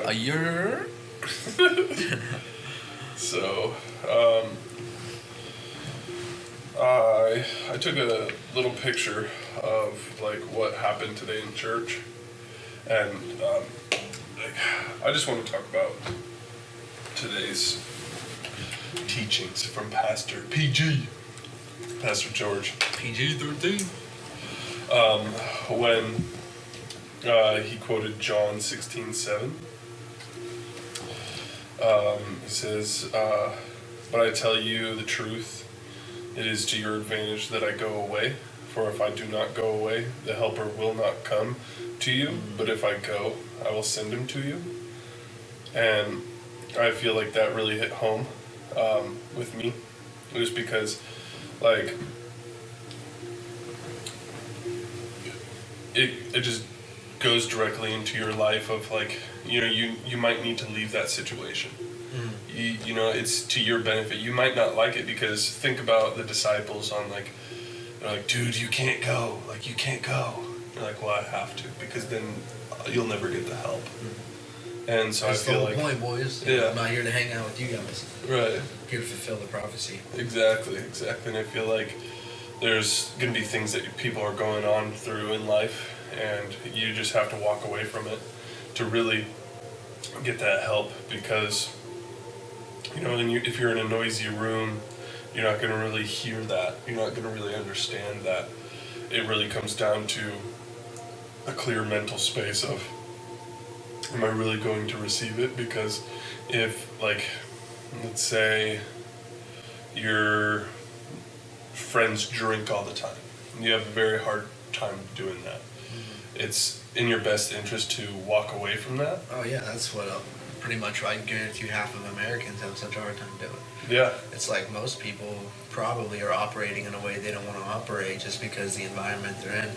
fine. A year. So, I took a little picture of like what happened today in church, and I just want to talk about today's teachings from Pastor George. PG-13. When he quoted John 16:7. He says, "But I tell you the truth, it is to your advantage that I go away. For if I do not go away, the Helper will not come to you. But if I go, I will send him to you." And I feel like that really hit home with me. Just because, like, it just goes directly into your life of like, you might need to leave that situation. You know, it's to your benefit. You might not like it, because think about the disciples on like, they're like, dude, you can't go. Like, you can't go. You're like, well, I have to, because then you'll never get the help. And so That's I feel the whole point, boys. Yeah. I'm not here to hang out with you guys. Right. I'm here to fulfill the prophecy. Exactly. And I feel like there's going to be things that people are going on through in life, and you just have to walk away from it to really get that help, because, if you're in a noisy room, you're not going to really hear that. You're not going to really understand that. It really comes down to a clear mental space of, am I really going to receive it? Because if, like, let's say your friends drink all the time, you have a very hard time doing that. It's in your best interest to walk away from that. Oh yeah, that's what pretty much I guarantee half of Americans have such a hard time doing. Yeah. It's like most people probably are operating in a way they don't want to operate just because the environment they're in.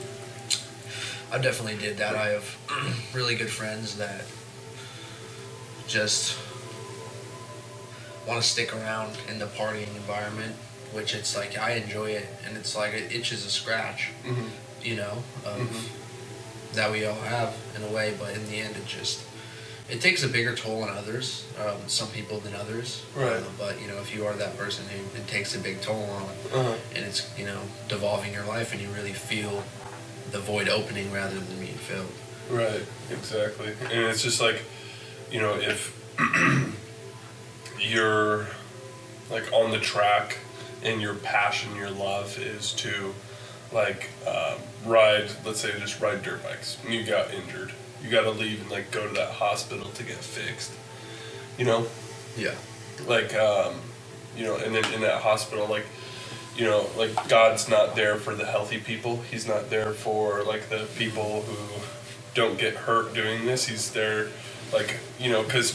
I definitely did that. I have really good friends that just want to stick around in the partying environment, which it's like I enjoy it, and it's like it itches a scratch, that we all have in a way, but in the end it takes a bigger toll on others, some people than others. Right. But if you are that person who it takes a big toll on, and it's devolving your life, and you really feel the void opening rather than being filled. Right. Exactly. And it's just like, if you're like on the track and your passion, your love is to like let's say just ride dirt bikes, and you got injured, you got to leave and like go to that hospital to get fixed, Yeah. like and then in that hospital, like like God's not there for the healthy people. He's not there for like the people who don't get hurt doing this. He's there like, because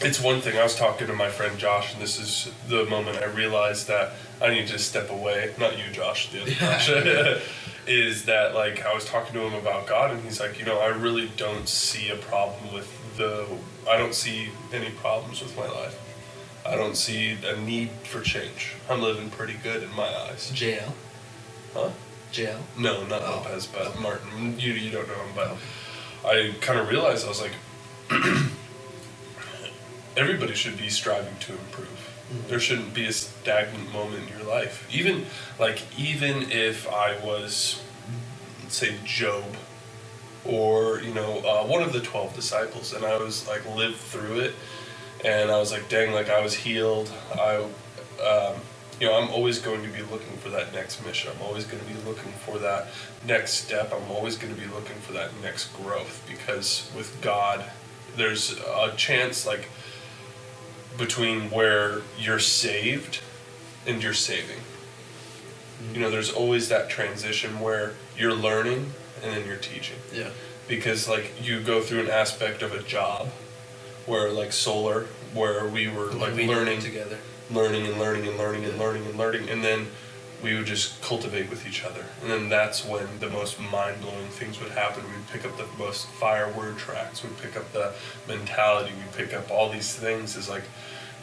it's one thing. I was talking to my friend Josh, and this is the moment I realized that I need to step away. Not you, Josh, the other Josh. Is that like I was talking to him about God, and he's like, I really don't see a problem with I don't see any problems with my life. I don't see a need for change. I'm living pretty good in my eyes. JL? Huh? JL? No, not Lopez, but Martin. You don't know him, but I kind of realized, I was like, everybody should be striving to improve. There shouldn't be a stagnant moment in your life. Even if I was, say, Job, or one of the 12 disciples, and I was like lived through it, and I was like, dang, like I was healed. I'm always going to be looking for that next mission. I'm always going to be looking for that next step. I'm always going to be looking for that next growth, because with God, there's a chance like between where you're saved and you're saving. There's always that transition where you're learning and then you're teaching. Yeah. Because like you go through an aspect of a job where like solar, where we were like learning together. Learning, and then we would just cultivate with each other. And then that's when the most mind-blowing things would happen. We'd pick up the most fire word tracks, we'd pick up the mentality, we'd pick up all these things. Is like,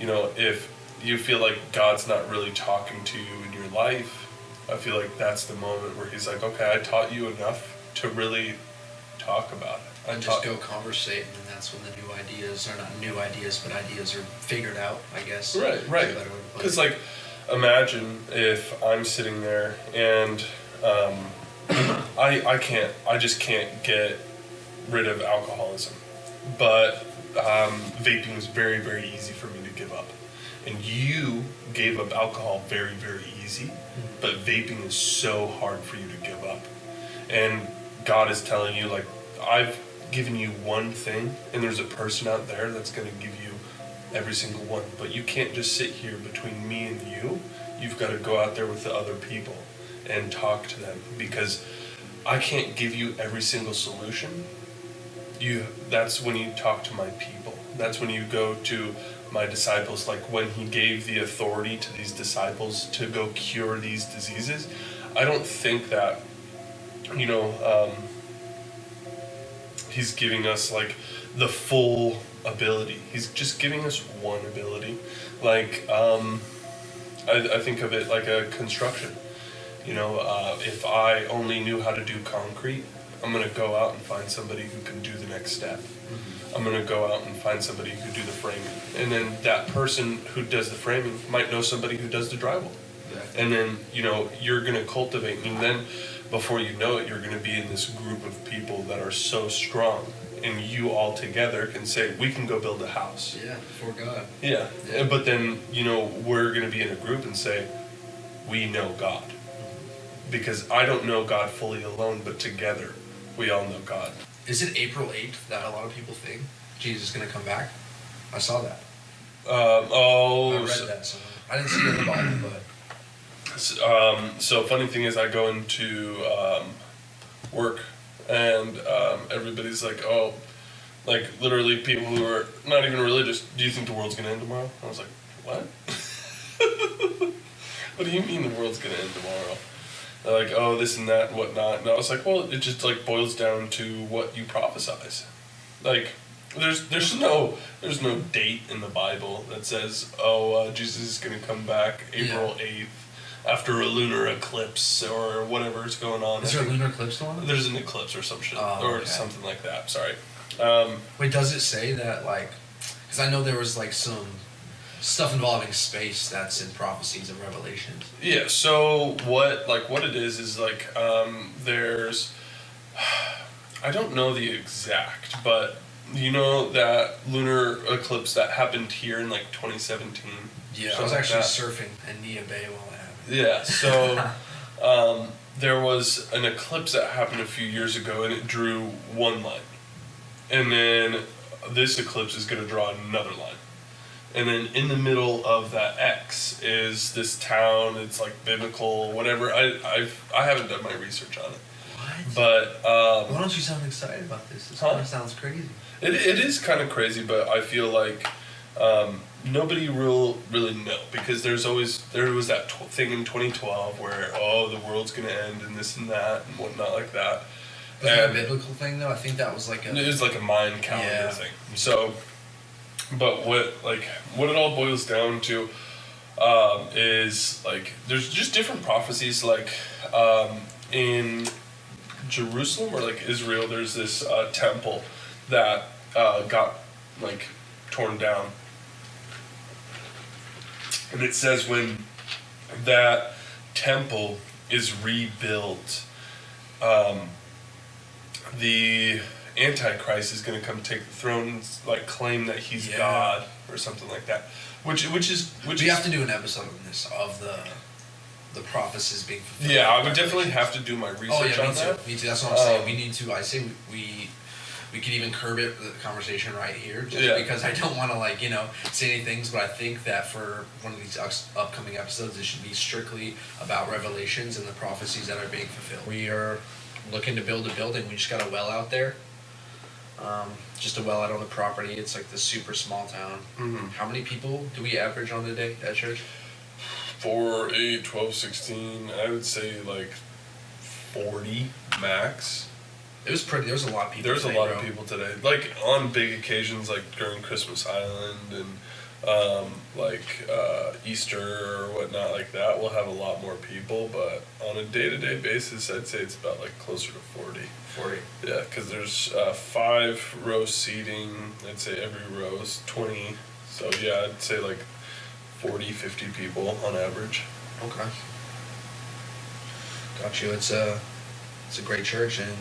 if you feel like God's not really talking to you in your life, I feel like that's the moment where he's like, okay, I taught you enough to really talk about it. And just go conversate, and that's when the new ideas, or not new ideas, but ideas are figured out, I guess. Right. Because like, imagine if I'm sitting there and I just can't get rid of alcoholism, but vaping was very, very easy for me to give up. And you gave up alcohol very, very easy, but vaping is so hard for you to give up. And God is telling you, like, I've given you one thing, and there's a person out there that's going to give you every single one. But you can't just sit here between me and you. You've got to go out there with the other people and talk to them, because I can't give you every single solution. That's when you talk to my people. That's when you go to my disciples. Like when he gave the authority to these disciples to go cure these diseases, I don't think that, he's giving us like the full ability. He's just giving us one ability. Like, I think of it like a construction. If I only knew how to do concrete, I'm going to go out and find somebody who can do the next step. I'm going to go out and find somebody who do the framing. And then that person who does the framing might know somebody who does the drywall. Yeah. And then, you're going to cultivate. And then before you know it, you're going to be in this group of people that are so strong. And you all together can say, we can go build a house. Yeah, before God. Yeah. But then, we're going to be in a group and say, we know God. Because I don't know God fully alone, but together we all know God. Is it April 8th that a lot of people think Jesus is going to come back? I saw that. I read that somewhere. I didn't see it in the Bible, but... So funny thing is, I go into work, and everybody's like, oh, like literally people who are not even religious, do you think the world's going to end tomorrow? I was like, what? What do you mean the world's going to end tomorrow? They're like, oh, this and that and whatnot. And I was like, well, it just like boils down to what you prophesize. Like, there's no date in the Bible that says, oh, Jesus is going to come back April 8th after a lunar eclipse or whatever is going on. Is there a lunar eclipse going on? There's an eclipse or some shit, something like that. Sorry. Wait, does it say that, like, because I know there was like some stuff involving space that's in prophecies and revelations. Yeah, so what it is like, there's, I don't know the exact, but that lunar eclipse that happened here in like 2017? Yeah, I was actually surfing in Nia Bay while it happened. Yeah, so there was an eclipse that happened a few years ago, and it drew one line. And then this eclipse is going to draw another line. And then in the middle of that X is this town. It's like biblical, whatever. I haven't done my research on it. What? But why don't you sound excited about this? This kind of sounds crazy. It is kind of crazy, but I feel like nobody really know, because there was that thing in 2012 where the world's gonna end and this and that and whatnot like that. Was that a biblical thing though? I think that was like it was like a Mayan calendar thing. So. But what it all boils down to is like there's just different prophecies, like in Jerusalem or like Israel, there's this temple that got like torn down, and it says when that temple is rebuilt, the Antichrist is going to come take the throne and like claim that he's God or something like that, which we have to do an episode on this of the prophecies being fulfilled. Yeah, I would definitely have to do my research on that. Me too. That's what I'm saying. We need to. I say we could even curb it, the conversation right here, just because I don't want to say any things, but I think that for one of these upcoming episodes, it should be strictly about revelations and the prophecies that are being fulfilled. We are looking to build a building. We just got a well out there. Just a well out on the property. It's like the super small town. Mm-hmm. How many people do we average on the day at church? 4, 8, 12, 16. I would say like 40 max. There was a lot of people. There's a lot of people today. Like on big occasions, like during Christmas Island and like Easter or whatnot like that, we'll have a lot more people. But on a day-to-day basis, I'd say it's about like closer to 40. 40. Yeah, because there's 5 row seating. I'd say every row is 20. So yeah, I'd say like 40, 50 people on average. Okay. Got you. It's a great church. And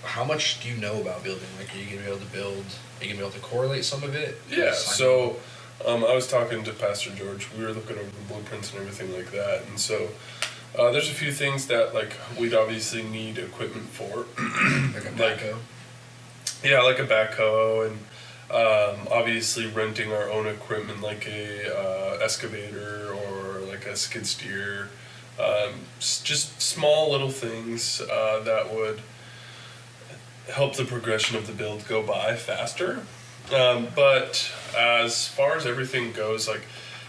how much do you know about building? Like, are you gonna be able to build? Are you gonna be able to correlate some of it? Yeah. So I was talking to Pastor George. We were looking over the blueprints and everything like that. And so there's a few things that like we'd obviously need equipment for. Like a backhoe. Yeah, like a backhoe, and obviously renting our own equipment like a excavator or like a skid steer. Just small little things that would help the progression of the build go by faster. But as far as everything goes, like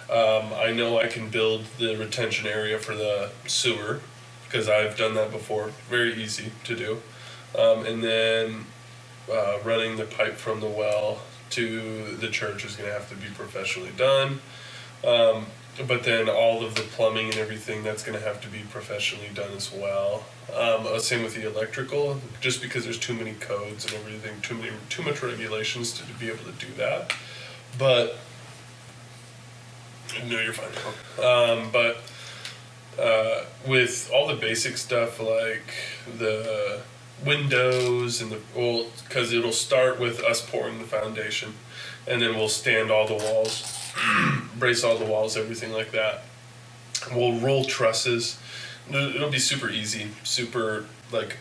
I know I can build the retention area for the sewer because I've done that before. Very easy to do. And then running the pipe from the well to the church is going to have to be professionally done. But then all of the plumbing and everything, that's going to have to be professionally done as well. Same with the electrical, just because there's too many codes and everything, too much regulations to be able to do that. But no, you're fine. But with all the basic stuff like the windows and because it'll start with us pouring the foundation, and then we'll stand all the walls, brace all the walls, everything like that. We'll roll trusses. It'll be super easy, super like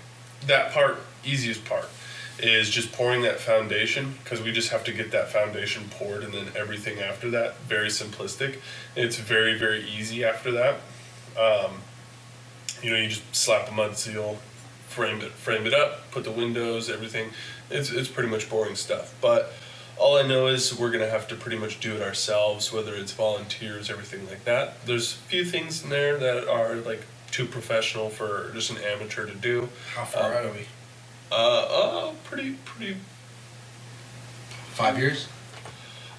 that part. Easiest part is just pouring that foundation, because we just have to get that foundation poured, and then everything after that, very simplistic. It's very, very easy after that. You just slap a mud seal, frame it up, put the windows, everything. It's pretty much boring stuff. But all I know is we're gonna have to pretty much do it ourselves, whether it's volunteers, everything like that. There's a few things in there that are like too professional for just an amateur to do. How far out are we? Pretty. 5 years?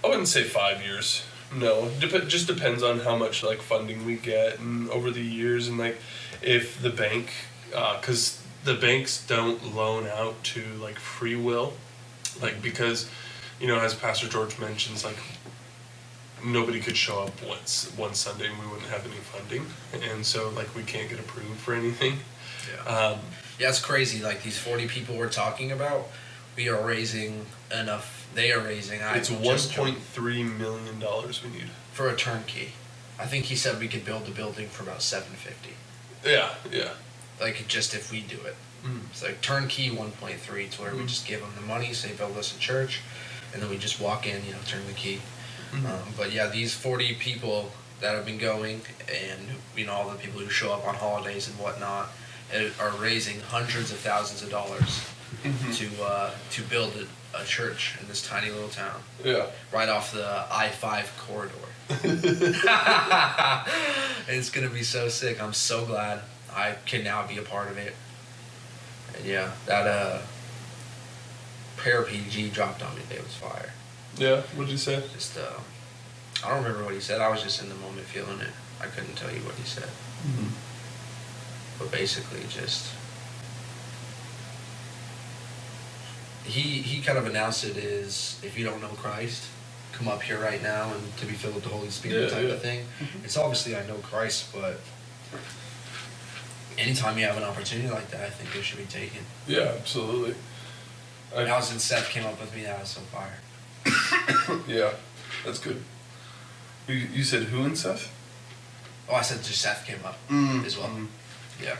I wouldn't say 5 years. No, just depends on how much like funding we get and over the years, and like if the bank, because the banks don't loan out to like free will, like because, as Pastor George mentions, like nobody could show up one Sunday and we wouldn't have any funding, and so like we can't get approved for anything. Yeah. Yeah, it's crazy. Like these 40 people we're talking about, we are raising enough. They are raising. It's $1.3 million we need for a turnkey. I think he said we could build the building for about $750. Yeah. Like just if we do it. It's like turnkey 1.3 to where we just give them the money, say build us a church, and then we just walk in, turn the key. But yeah, these 40 people that have been going, and all the people who show up on holidays and whatnot, are raising hundreds of thousands of dollars to build a church in this tiny little town. Yeah. Right off the I-5 corridor. It's gonna be so sick. I'm so glad I can now be a part of it. And yeah, that prayer PG dropped on me today was fire. Yeah, what'd you say? Just I don't remember what he said. I was just in the moment feeling it. I couldn't tell you what he said. But basically just he kind of announced it as, if you don't know Christ, come up here right now and to be filled with the Holy Spirit of thing. It's obviously I know Christ, but anytime you have an opportunity like that, I think it should be taken. Yeah, absolutely. That was when Seth came up with me. That was so fire. Yeah, that's good. You said who and Seth? Oh, I said just Seth came up as well. Yeah,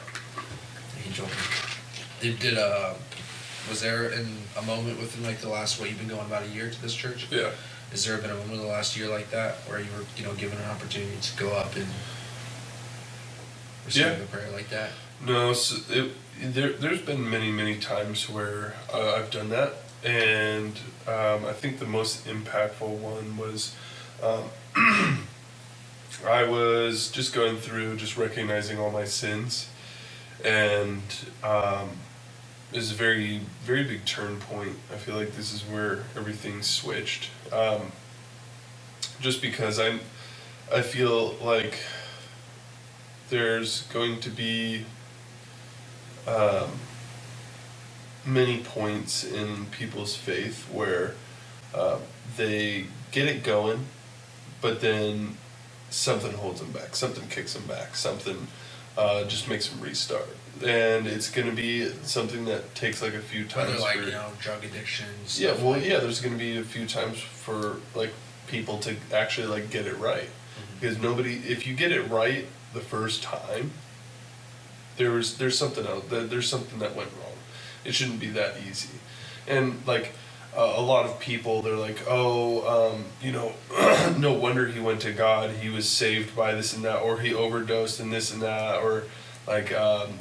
he joined me. Did was there a moment within like the last, you've been going about a year to this church? Yeah. Has there been a moment in the last year like that where you were given an opportunity to go up and receive a prayer like that? No, so there's been many times where I've done that, and I think the most impactful one was I was just going through, just recognizing all my sins, and it was a very, very big turn point. I feel like this is where everything switched. just because I feel like there's going to be um, many points in people's faith where uh, they get it going, but then something holds them back, something kicks them back, something just makes them restart. And it's going to be something that takes like a few times. Whether like, drug addiction. Yeah, well, yeah, there's going to be a few times for like people to actually like get it right. Because nobody, if you get it right the first time, there's something else, there's something that went wrong. It shouldn't be that easy. And like a lot of people, they're like, oh, no wonder he went to God. He was saved by this and that, or he overdosed and this and that, or like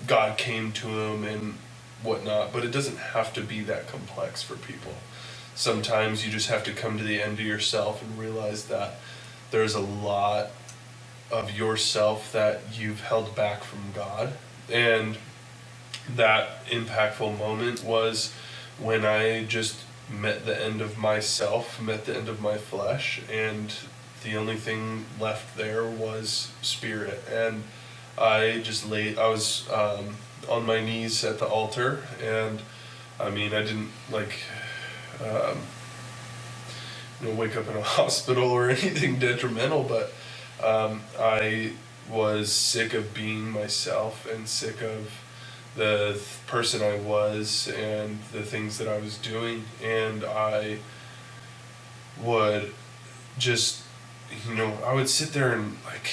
God came to him and whatnot. But it doesn't have to be that complex for people. Sometimes you just have to come to the end of yourself and realize that there's a lot of yourself that you've held back from God. And that impactful moment was when I just met the end of myself, met the end of my flesh, and the only thing left there was spirit. And I was on my knees at the altar, and I mean, I didn't like, wake up in a hospital or anything detrimental, but I was sick of being myself and sick of the person I was and the things that I was doing. And I would just, I would sit there and like,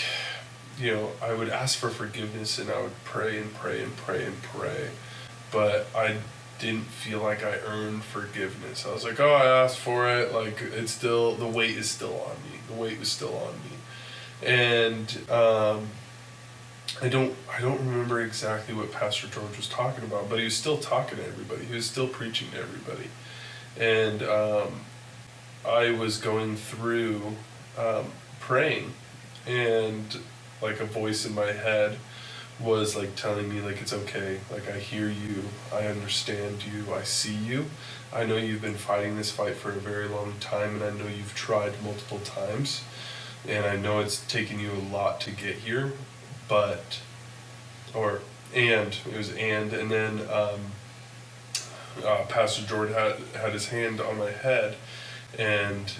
I would ask for forgiveness, and I would pray and pray and pray and pray, but I didn't feel like I earned forgiveness. I was like, oh, I asked for it, like it's still, the weight is still on me. The weight was still on me. And I don't remember exactly what Pastor George was talking about, but he was still talking to everybody. He was still preaching to everybody. And I was going through praying, and like a voice in my head was like telling me like, it's okay, like I hear you, I understand you, I see you. I know you've been fighting this fight for a very long time, and I know you've tried multiple times, and I know it's taken you a lot to get here, and then Pastor Jordan had his hand on my head, and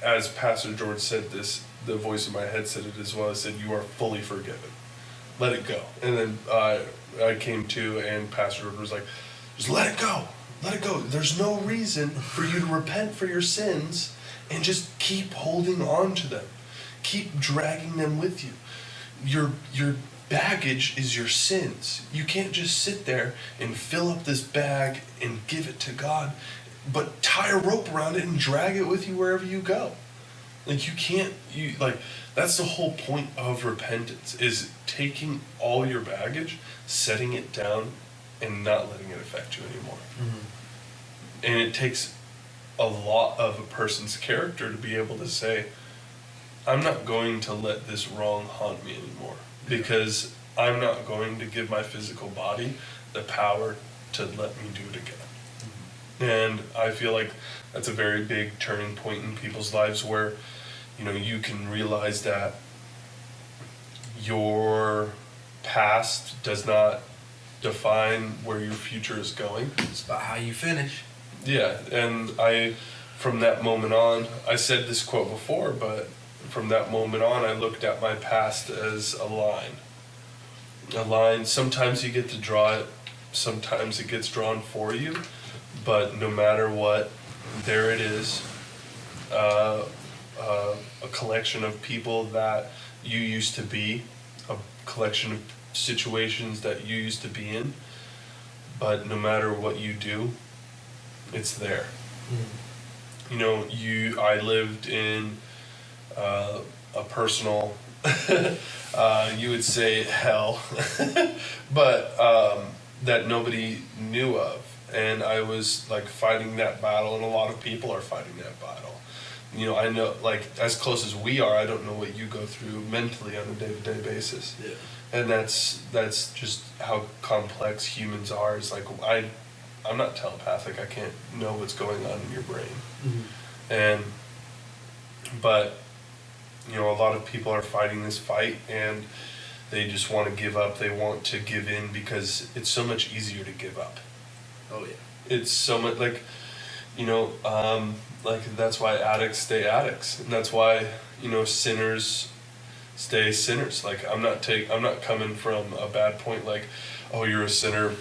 as Pastor George said this, the voice in my head said it as well. I said, you are fully forgiven. Let it go. And then I came to, and Pastor George was like, just let it go. Let it go. There's no reason for you to repent for your sins and just keep holding on to them. Keep dragging them with you. Your baggage is your sins. You can't just sit there and fill up this bag and give it to God, but tie a rope around it and drag it with you wherever you go. Like that's the whole point of repentance, is taking all your baggage, setting it down, and not letting it affect you anymore. Mm-hmm. And it takes a lot of a person's character to be able to say, I'm not going to let this wrong haunt me anymore, because I'm not going to give my physical body the power to let me do it again. Mm-hmm. And I feel like that's a very big turning point in people's lives where, you can realize that your past does not define where your future is going. It's about how you finish. Yeah, and from that moment on, I said this quote before, but from that moment on, I looked at my past as a line. A line, sometimes you get to draw it, sometimes it gets drawn for you, but no matter what, there it is. A collection of people that you used to be, a collection of situations that you used to be in, but no matter what you do, it's there. Mm. I lived in a personal, you would say hell, but that nobody knew of, and I was like fighting that battle, and a lot of people are fighting that battle. I know, like, as close as we are, I don't know what you go through mentally on a day-to-day basis. Yeah. And that's just how complex humans are. It's like, I'm not telepathic. I can't know what's going on in your brain. Mm-hmm. And But, you know, a lot of people are fighting this fight, and they just want to give up. They want to give in because it's so much easier to give up. Oh yeah. It's so much like, you know, like that's why addicts stay addicts, and that's why, you know, sinners stay sinners. Like I'm not coming from a bad point. Like, oh, you're a sinner.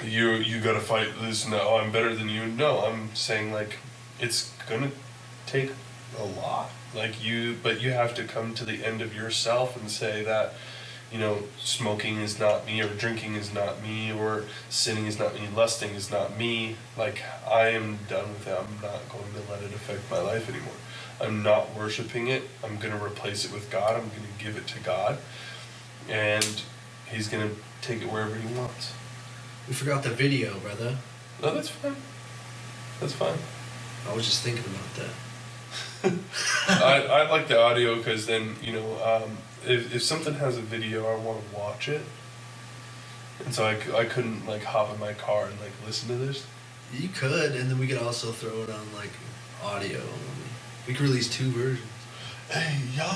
You got to fight this. No, I'm better than you. No, I'm saying like it's gonna take a lot. But you have to come to the end of yourself and say that, you know, smoking is not me, or drinking is not me, or sinning is not me, lusting is not me. Like, I am done with it. I'm not going to let it affect my life anymore. I'm not worshiping it. I'm going to replace it with God. I'm going to give it to God. And He's going to take it wherever He wants. We forgot the video, brother. No, that's fine. That's fine. I was just thinking about that. I like the audio because then, you know, if something has a video, I want to watch it. And so I couldn't like hop in my car and like listen to this. You could, and then we could also throw it on like audio. We could release 2 versions. Hey, yo!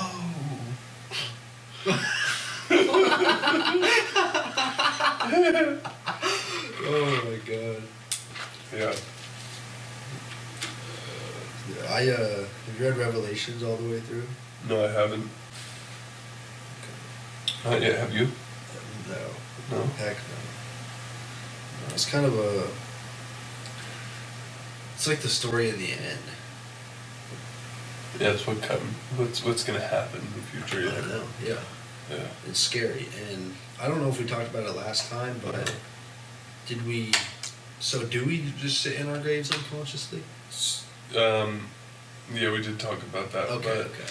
Oh my god. Yeah. Have you read Revelations all the way through? No, I haven't. Not yet, have you? No. No? Heck no. It's kind of it's like the story of the end. Yeah, it's what's gonna happen in the future. I know, yeah. Yeah. It's scary, and I don't know if we talked about it last time, but do we just sit in our graves unconsciously? Yeah, we did talk about that. Okay, but, okay.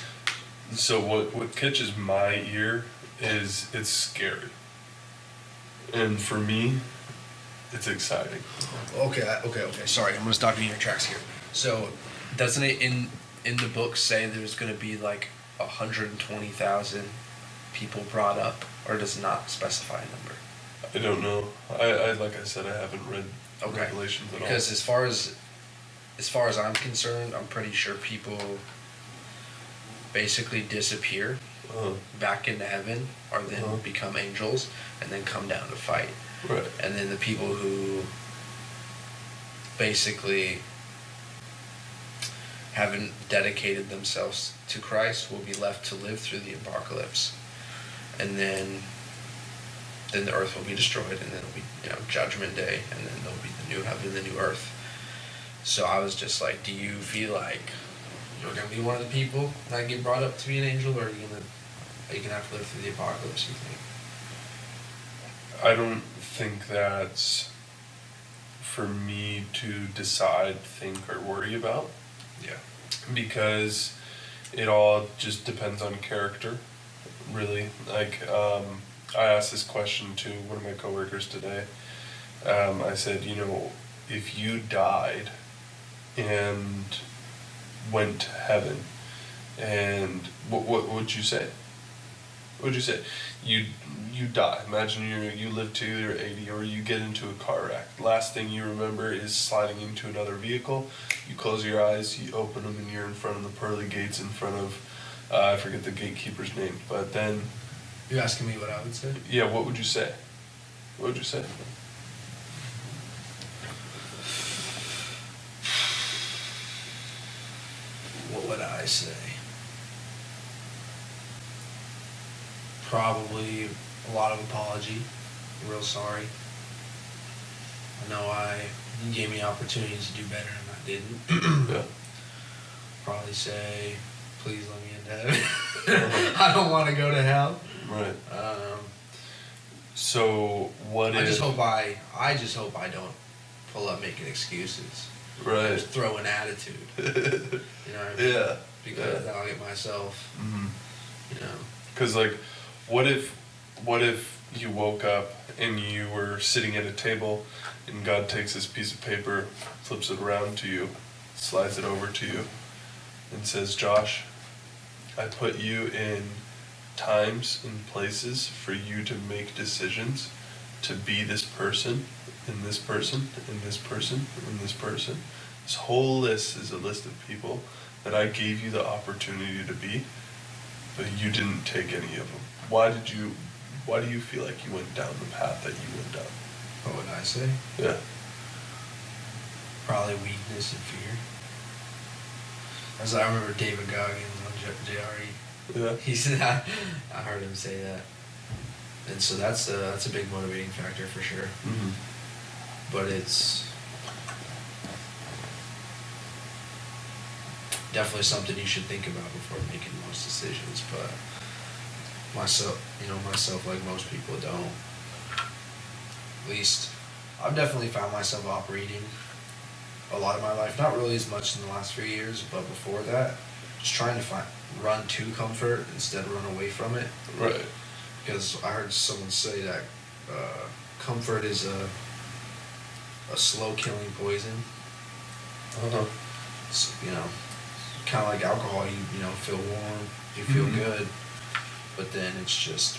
So what catches my ear is it's scary. And for me, it's exciting. Okay. Sorry, I'm gonna stop you in your tracks here. So, doesn't it in the book say there's gonna be like 120,000 people brought up, or does it not specify a number? I don't know. I like I said, I haven't read Okay. Revelations at all. Because as far as I'm concerned, I'm pretty sure people basically disappear back into heaven, or then become angels, and then come down to fight. Right. And then the people who basically haven't dedicated themselves to Christ will be left to live through the apocalypse. And then the earth will be destroyed, and then it'll be, you know, judgment day, and then there'll be the new heaven and the new earth. So I was just like, do you feel like you're gonna be one of the people that get brought up to be an angel, or are you gonna have to live through the apocalypse, you think? I don't think that's for me to decide, think, or worry about. Yeah. Because it all just depends on character, really. Like, I asked this question to one of my coworkers today. I said, you know, if you died and went to heaven, and what would you say? What would you say? You die. Imagine you live to your 80, or you get into a car wreck. Last thing you remember is sliding into another vehicle. You close your eyes, you open them, and you're in front of the pearly gates in front of, I forget the gatekeeper's name, but then... You're asking me what I would say? Yeah, what would you say? What would you say? What would I say? Probably a lot of apology. I'm real sorry. I know you gave me opportunities to do better and I didn't. Yeah. Probably say, please let me into heaven. I don't want to go to hell. Right. So what I just hope I don't pull up making excuses. Right. Just throw an attitude. You know what I mean? Yeah. Because then I'll get myself, you know. Because like, what if you woke up and you were sitting at a table, and God takes this piece of paper, flips it around to you, slides it over to you, and says, Josh, I put you in times and places for you to make decisions to be this person, and this person, and this person, and this person. This whole list is a list of people that I gave you the opportunity to be, but you didn't take any of them. Why do you feel like you went down the path that you went down? What would I say? Yeah. Probably weakness and fear. As I remember David Goggins on JRE. Yeah. He said, I heard him say that. And so that's a big motivating factor for sure. Mm-hmm. But it's definitely something you should think about before making most decisions. But myself, like most people, don't. At least I've definitely found myself operating a lot of my life, not really as much in the last few years, but before that, just trying to run to comfort instead of run away from it. Right. Because I heard someone say that comfort is a slow killing poison. Uh-huh. So, kind of like alcohol. You feel warm, you feel good, but then it's just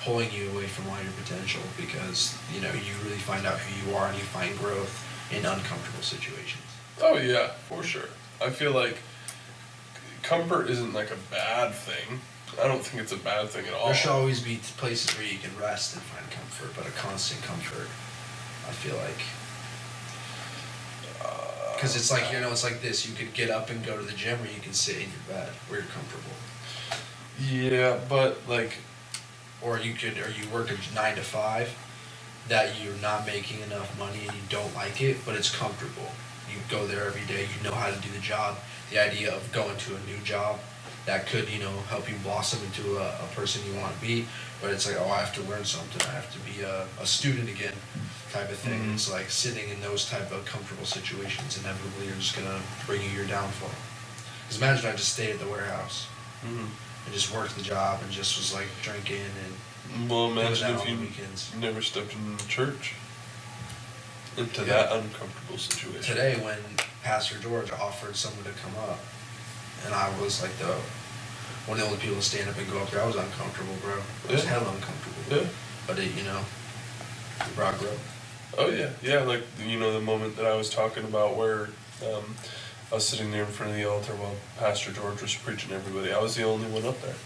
pulling you away from all your potential because you really find out who you are and you find growth in uncomfortable situations. Oh yeah, for sure. I feel like comfort isn't like a bad thing. I don't think it's a bad thing at all. There should always be places where you can rest and find comfort, but a constant comfort, I feel like. Because it's like, it's like this. You could get up and go to the gym, or you can sit in your bed where you're comfortable. Yeah, but like... Or you work a 9 to 5 that you're not making enough money and you don't like it, but it's comfortable. You go there every day, you know how to do the job. The idea of going to a new job that could, help you blossom into a person you want to be, but it's like, oh, I have to learn something. I have to be a student again type of thing. Mm-hmm. It's like sitting in those type of comfortable situations inevitably are just going to bring you your downfall. Because imagine I just stayed at the warehouse and just worked the job and just was like drinking and well, imagine if you weekends. Never stepped into church. Into that uncomfortable situation. Today when Pastor George offered someone to come up, and I was like one of the only people to stand up and go up there, I was uncomfortable, bro. I was hella uncomfortable. Yeah. But it brought growth. Oh yeah, yeah, like the moment that I was talking about where I was sitting there in front of the altar while Pastor George was preaching to everybody. I was the only one up there.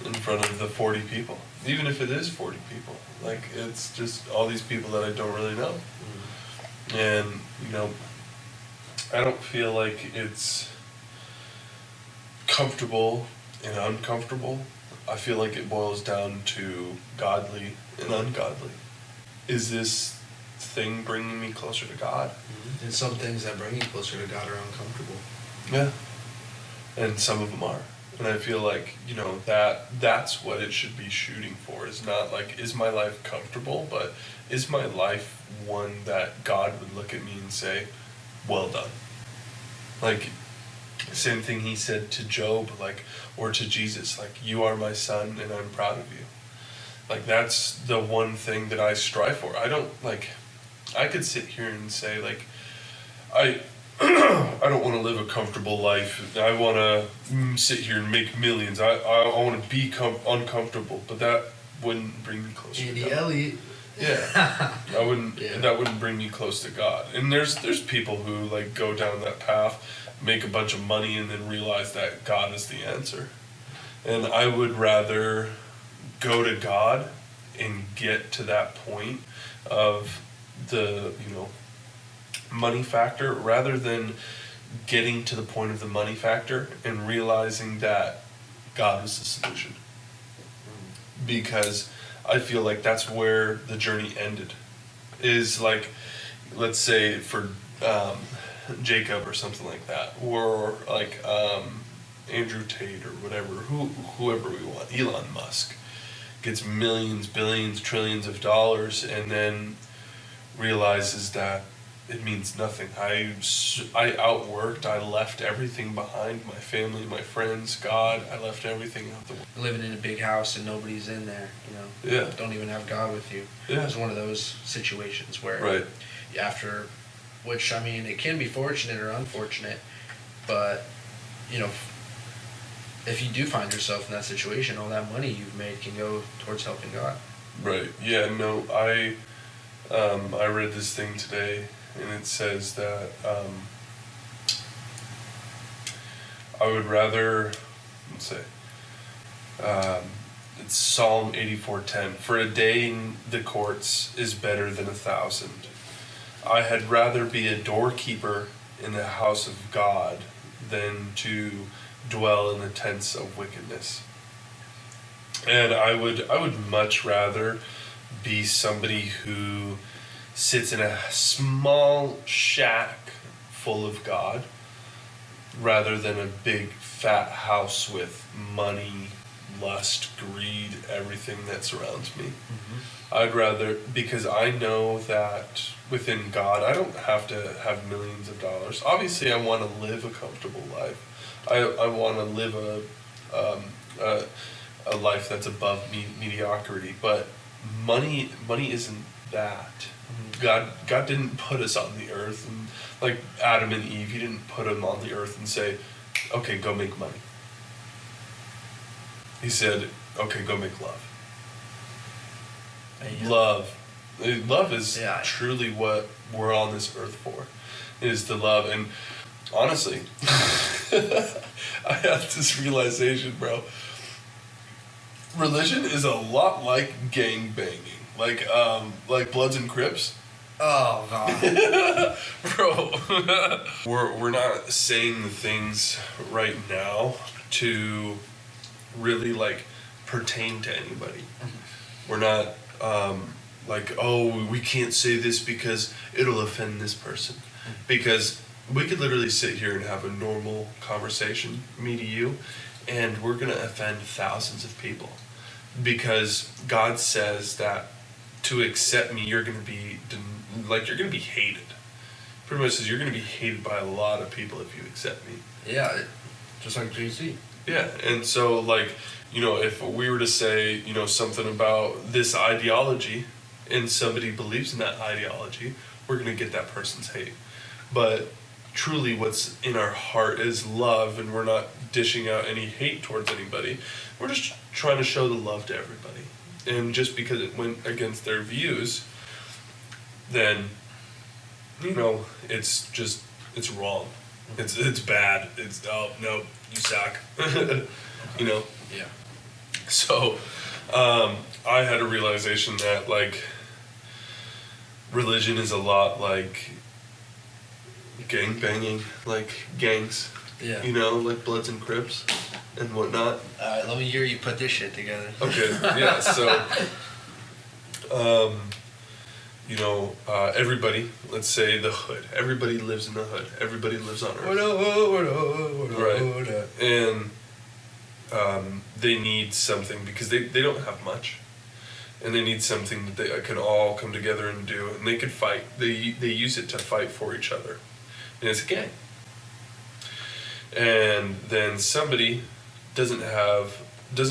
In front of the 40 people. Even if it is 40 people. Like, it's just all these people that I don't really know. And, I don't feel like it's comfortable and uncomfortable. I feel like it boils down to godly and ungodly. Is this thing bringing me closer to God? And some things that bring you closer to God are uncomfortable. Yeah. And some of them are. And I feel like, that's what it should be shooting for. Is not like, is my life comfortable, but is my life one that God would look at me and say, well done. Like, same thing he said to Job, or to Jesus, you are my son and I'm proud of you. Like, that's the one thing that I strive for. I don't, I could sit here and say, I don't want to live a comfortable life. I want to sit here and make millions. I want to be uncomfortable, but that wouldn't bring me closer to God. Elliott. Yeah, I wouldn't. Yeah. That wouldn't bring me close to God. And there's people who go down that path, make a bunch of money, and then realize that God is the answer. And I would rather go to God and get to that point of the money factor rather than getting to the point of the money factor and realizing that God was the solution. Because I feel like that's where the journey ended. Is let's say for Jacob or something like that, or Andrew Tate or whatever, whoever we want, Elon Musk gets millions, billions, trillions of dollars and then realizes that it means nothing. I outworked. I left everything behind. My family, my friends, God. I left everything out the way. Living in a big house and nobody's in there. Yeah. Don't even have God with you. Yeah. It's one of those situations where right. Which it can be fortunate or unfortunate, but if you do find yourself in that situation, all that money you've made can go towards helping God. Right. Yeah. No. I read this thing today. And it says that I would rather, let's say, it's Psalm 84:10. For a day in the courts is better than 1,000. I had rather be a doorkeeper in the house of God than to dwell in the tents of wickedness. And I would much rather be somebody who sits in a small shack full of God rather than a big fat house with money, lust, greed, everything that surrounds me. I'd rather, because I know that within God, I don't have to have millions of dollars. Obviously, I want to live a comfortable life. I want to live a life that's above mediocrity. But money isn't that. God didn't put us on the earth, and like Adam and Eve, He didn't put them on the earth and say, "Okay, go make money." He said, "Okay, go make love." Love is truly what we're on this earth for, is to love. And honestly, I had this realization, bro. Religion is a lot like gang banging, like Bloods and Crips. Oh God, bro. we're not saying the things right now to really like pertain to anybody. We're not like, oh, we can't say this because it'll offend this person. Because we could literally sit here and have a normal conversation, me to you, and we're gonna offend thousands of people. Because God says that to accept me, you're gonna be hated. Pretty much says you're gonna be hated by a lot of people if you accept me. Yeah, just like JC. Yeah, and so like, if we were to say, something about this ideology and somebody believes in that ideology, we're going to get that person's hate. But truly what's in our heart is love, and we're not dishing out any hate towards anybody. We're just trying to show the love to everybody. And just because it went against their views, then, it's wrong. It's bad. It's, oh, no, you suck. Yeah. So, I had a realization that, like, religion is a lot like gang banging, like gangs. Yeah. Like Bloods and Crips and whatnot. Alright, let me hear you put this shit together. Okay, yeah, so, everybody, let's say the hood. Everybody lives in the hood. Everybody lives on Earth. Right. And they need something because they don't have much. And they need something that they can all come together and do. And they could fight. They use it to fight for each other. And it's a gang. And then somebody doesn't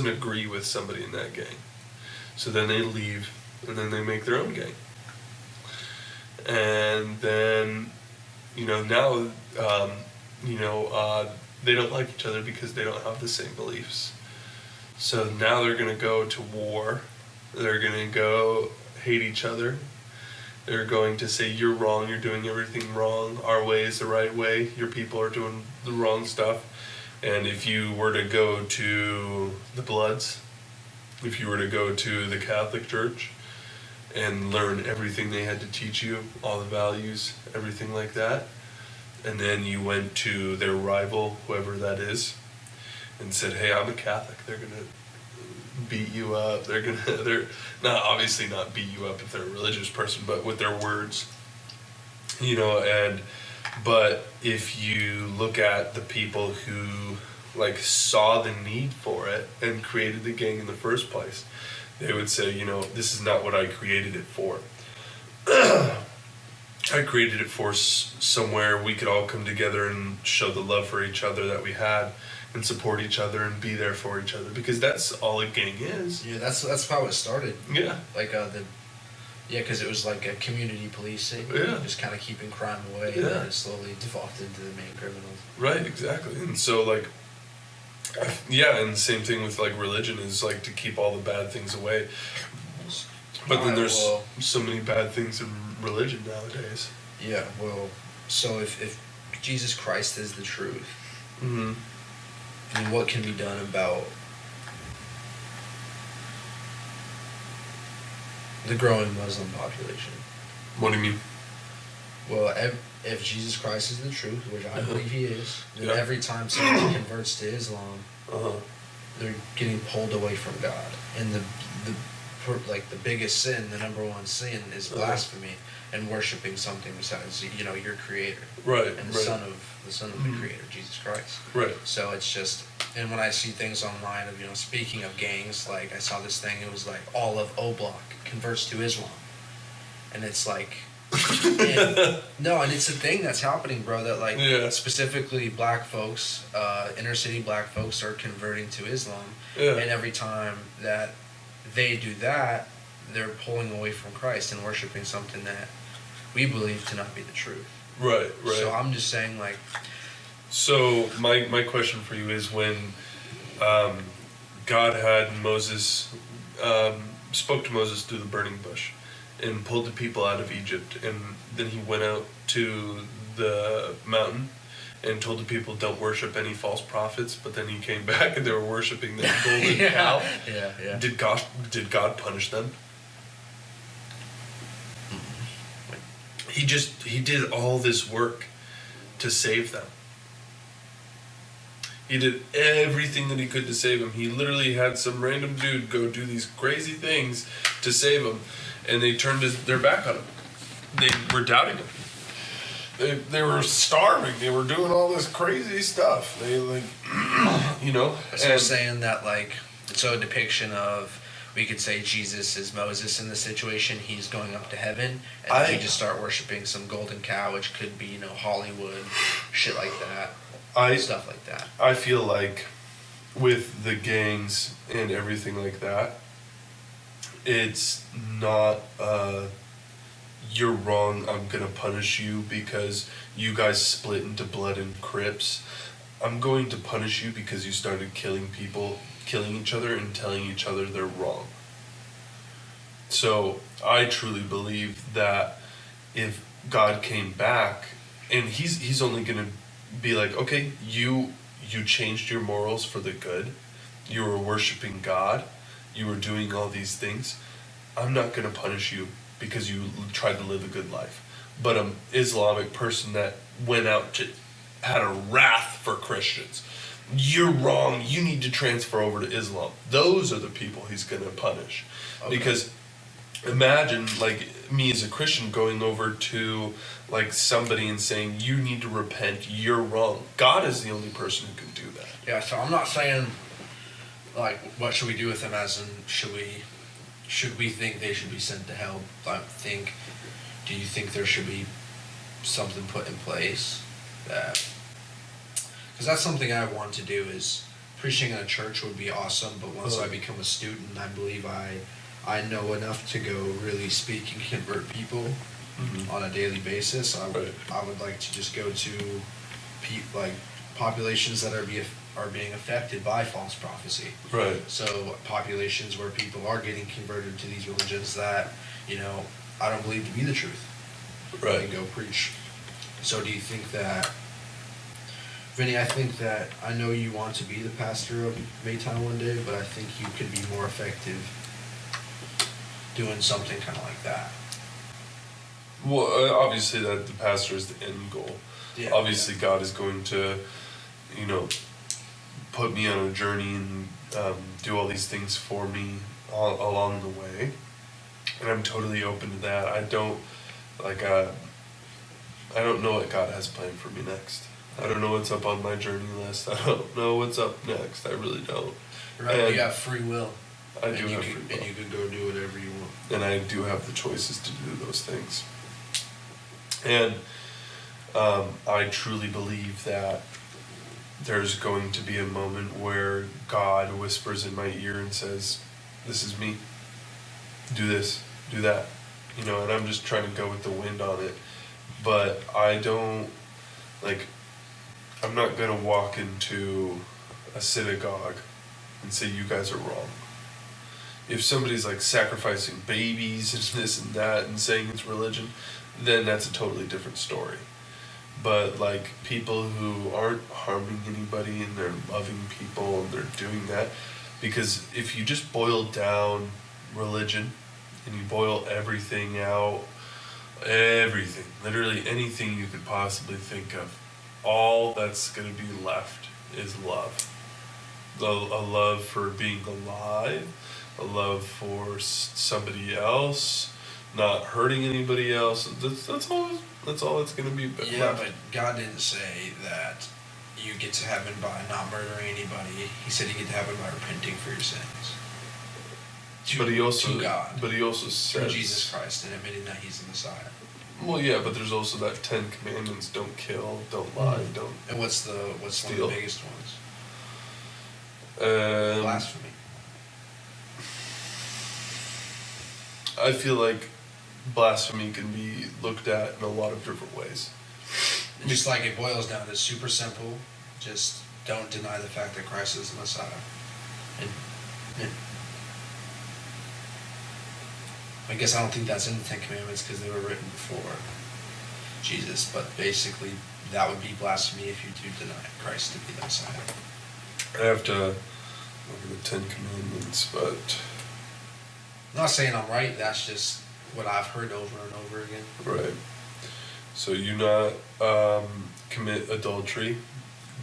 agree with somebody in that gang. So then they leave and then they make their own gang. And then, now, they don't like each other because they don't have the same beliefs. So now they're going to go to war. They're going to go hate each other. They're going to say, you're wrong, you're doing everything wrong. Our way is the right way. Your people are doing the wrong stuff. And if you were to go to the Bloods, if you were to go to the Catholic Church and learn everything they had to teach you, all the values, everything like that, and then you went to their rival, whoever that is, and said, hey, I'm a Catholic, they're going to beat you up. They're not obviously not beat you up if they're a religious person, but with their words, but if you look at the people who like saw the need for it and created the gang in the first place, they would say, this is not what I created it for. I created it for somewhere we could all come together and show the love for each other that we had and support each other and be there for each other, because that's all a gang is. Yeah, that's how it started. Yeah. Like because it was like a community policing. Yeah. Just kind of keeping crime away, and then it slowly devolved into the main criminals. Right, exactly. And so like, yeah, and the same thing with like religion is like to keep all the bad things away. But then there's so many bad things in religion nowadays. Yeah, well, so if Jesus Christ is the truth, mm-hmm. I mean, what can be done about the growing Muslim population? What do you mean? Well, if Jesus Christ is the truth, which I believe he is, then Yeah. every time someone converts to Islam, Uh-huh. they're getting pulled away from God. And the biggest sin, the number one sin, is blasphemy and worshiping something besides your Creator, Right. and the Son of the Creator, Jesus Christ. Right. So it's just, and when I see things online of speaking of gangs, like I saw this thing, it was like all of O Block converts to Islam, and it's like. And it's a thing that's happening, bro, that specifically black folks, inner city black folks are converting to Islam, and every time that they do that, they're pulling away from Christ and worshiping something that we believe to not be the truth. Right. So I'm just saying, like. So my question for you is, when God had Moses, spoke to Moses through the burning bush, and pulled the people out of Egypt, and then he went out to the mountain and told the people, don't worship any false prophets, but then he came back and they were worshiping the golden cow. Yeah. Did God punish them? He did all this work to save them. He did everything that he could to save him. He literally had some random dude go do these crazy things to save him, and they turned their back on him. They were doubting him. They were starving. They were doing all this crazy stuff. They So I'm saying that, so a depiction of, we could say Jesus is Moses in the situation. He's going up to heaven, and we just start worshiping some golden cow, which could be Hollywood, shit like that. Stuff like that. I feel like with the gangs and everything like that, it's not you're wrong, I'm gonna punish you because you guys split into Blood and Crips. I'm going to punish you because you started killing each other and telling each other they're wrong. So I truly believe that if God came back, and he's only gonna be like, okay, you changed your morals for the good, you were worshiping God, you were doing all these things, I'm not going to punish you because you tried to live a good life. But an Islamic person that went out had a wrath for Christians, you're wrong, you need to transfer over to Islam, those are the people he's going to punish. Okay. Because imagine, me as a Christian going over to somebody and saying, you need to repent, you're wrong. God is the only person who can do that. Yeah, so I'm not saying what should we do with them, as in should we think they should be sent to hell? Do you think there should be something put in place that, because that's something I want to do, is preaching in a church would be awesome, but once I become a student, I believe I know enough to go really speak and convert people on a daily basis. I would like to just go to populations that are being affected by false prophecy. Right. So populations where people are getting converted to these religions that I don't believe to be the truth. Right. And go preach. So do you think that, Vinny, I think that, I know you want to be the pastor of Maytown one day, but I think you could be more effective doing something kind of like that. Well, obviously that the pastor is the end goal. Yeah, obviously, God is going to, put me on a journey and do all these things for me along the way, and I'm totally open to that. I don't know what God has planned for me next. I don't know what's up on my journey list. I don't know what's up next. I really don't. Right, and you have free will. I do have free will. And you can go do whatever you want. And I do have the choices to do those things. And I truly believe that there's going to be a moment where God whispers in my ear and says, this is me. Do this, do that. And I'm just trying to go with the wind on it. But I don't, I'm not going to walk into a synagogue and say, you guys are wrong. If somebody's sacrificing babies and this and that and saying it's religion, then that's a totally different story. But like people who aren't harming anybody and they're loving people and they're doing that, because if you just boil down religion and you boil everything out, everything, literally anything you could possibly think of, all that's going to be left is love. A love for being alive, a love for somebody else, not hurting anybody else. That's all. That's all it's going to be. Yeah, left. But God didn't say that you get to heaven by not murdering anybody. He said you get to heaven by repenting for your sins. But he also, to God. But he also says, through Jesus Christ and admitting that He's the Messiah. Well, yeah, but there's also that 10 Commandments: don't kill, don't lie, don't. And what's steal. One of the biggest ones? Blasphemy. I feel like blasphemy can be looked at in a lot of different ways. Just like it boils down to super simple. Just don't deny the fact that Christ is the Messiah. And I guess I don't think that's in the 10 Commandments because they were written before Jesus, but basically that would be blasphemy if you do deny Christ to be the Messiah. I have to look at the 10 Commandments, but... I'm not saying I'm right, that's just what I've heard over and over again. Right. So you not commit adultery,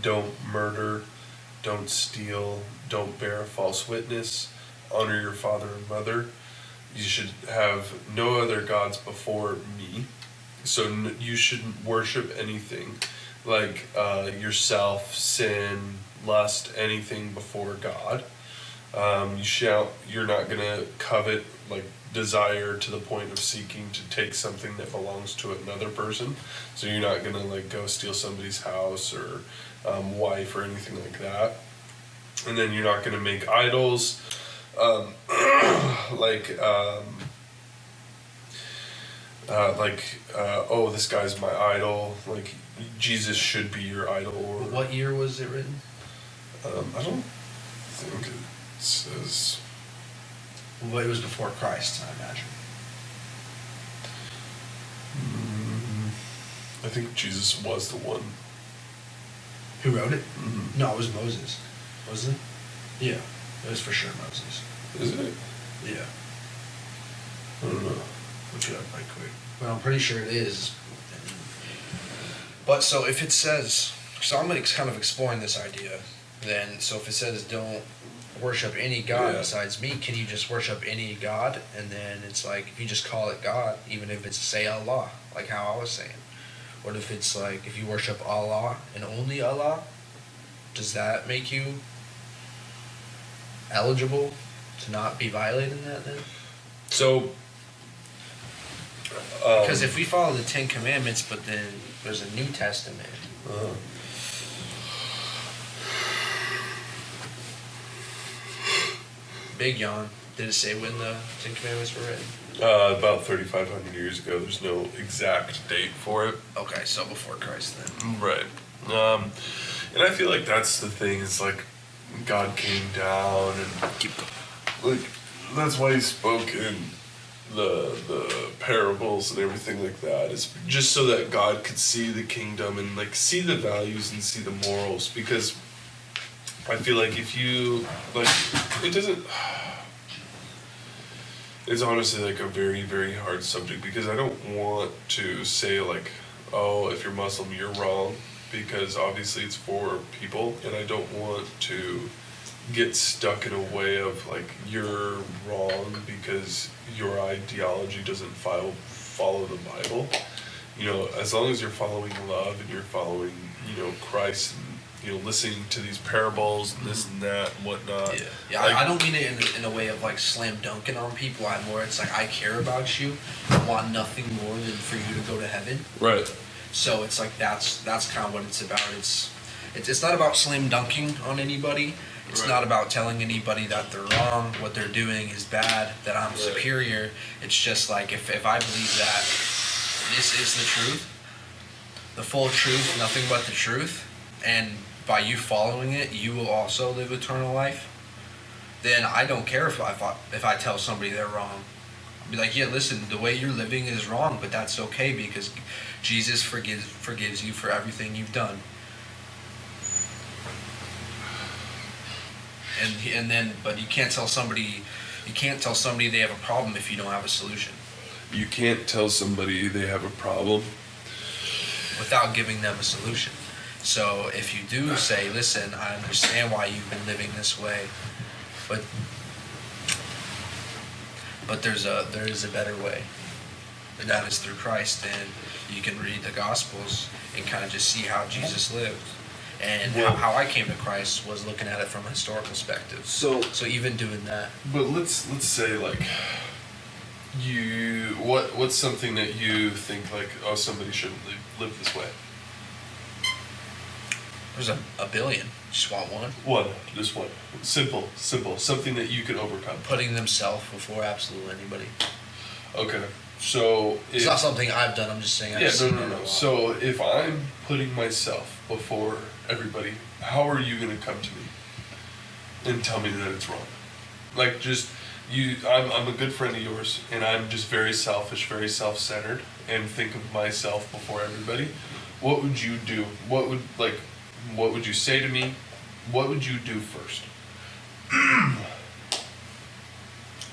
don't murder, don't steal, don't bear false witness, honor your father and mother. You should have no other gods before me. So you shouldn't worship anything like yourself, sin, lust, anything before God. You're not gonna covet, like desire to the point of seeking to take something that belongs to another person. So you're not gonna like go steal somebody's house or wife or anything like that. And then you're not gonna make idols. Oh, this guy's my idol. Like Jesus should be your idol. Or what year was it written? I don't think it says. Well, it was before Christ, I imagine. I think Jesus was the one. Who wrote it? Mm-hmm. No, it was Moses. Wasn't it? Yeah, it was for sure Moses. Is it? Yeah. I don't know. Look it up right quick. But I'm pretty sure it is. But so if it says, so I'm kind of exploring this idea. Then, so if it says don't worship any god besides me, can you just worship any god? And then it's like, if you just call it God, even if it's say Allah, like how I was saying. What if it's like, if you worship Allah and only Allah, does that make you eligible to not be violating that then? So, because if we follow the 10 Commandments, but then there's a New Testament. Big yawn. Did it say when the 10 Commandments were written? About 3,500 years ago. There's no exact date for it. Okay, so before Christ then. Right. And I feel like that's the thing. It's like God came down and like that's why He spoke in the parables and everything like that. It's just so that God could see the kingdom and like see the values and see the morals. Because I feel like if you like, it doesn't. It's honestly like a very, very hard subject because I don't want to say like, oh, if you're Muslim, you're wrong, because obviously it's for people, and I don't want to get stuck in a way of like, you're wrong because your ideology doesn't follow the Bible. You know, as long as you're following love and you're following, you know, Christ and, you know, listening to these parables and this and that and whatnot. Yeah. Like, I don't mean it in a way of like slam dunking on people. It's like I care about you. I want nothing more than for you to go to heaven. Right. So it's like that's kind of what it's about. It's not about slam dunking on anybody. It's not about telling anybody that they're wrong, what they're doing is bad, that I'm superior. It's just like if I believe that this is the truth, the full truth, nothing but the truth, and by you following it, you will also live eternal life, then I don't care if I tell somebody they're wrong. Be like, yeah, listen, the way you're living is wrong, but that's okay because Jesus forgives you for everything you've done. But you can't tell somebody they have a problem if you don't have a solution. You can't tell somebody they have a problem without giving them a solution. So if you do say, listen, I understand why you've been living this way, but there is a better way, and that is through Christ. And you can read the Gospels and kind of just see how Jesus lived. And how I came to Christ was looking at it from a historical perspective. So even doing that. But let's say like what's something that you think like, oh, somebody shouldn't live this way? There's a billion. Just want one. Just one. Simple. Something that you can overcome. Putting themselves before absolutely anybody. Okay. So it's not something I've done. I'm just saying. No. So if I'm putting myself before everybody, how are you going to come to me and tell me that it's wrong? Like, just you. I'm a good friend of yours, and I'm just very selfish, very self-centered, and think of myself before everybody. What would you do? What would you say to me? What would you do first?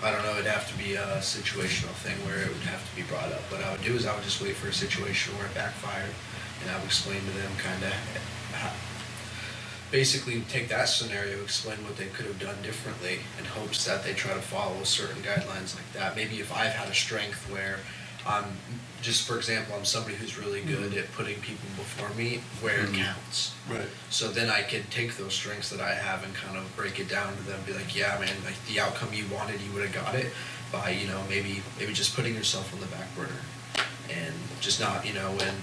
I don't know, it'd have to be a situational thing where it would have to be brought up. What I would do is I would just wait for a situation where it backfired, and I would explain to them kind of, basically take that scenario, explain what they could have done differently in hopes that they try to follow certain guidelines like that. Maybe if I've had a strength where just for example, I'm somebody who's really good at putting people before me where it counts. Right. So then I can take those strengths that I have and kind of break it down to them, be like, yeah, man, like the outcome you wanted, you would have got it by, maybe just putting yourself on the back burner and just not, when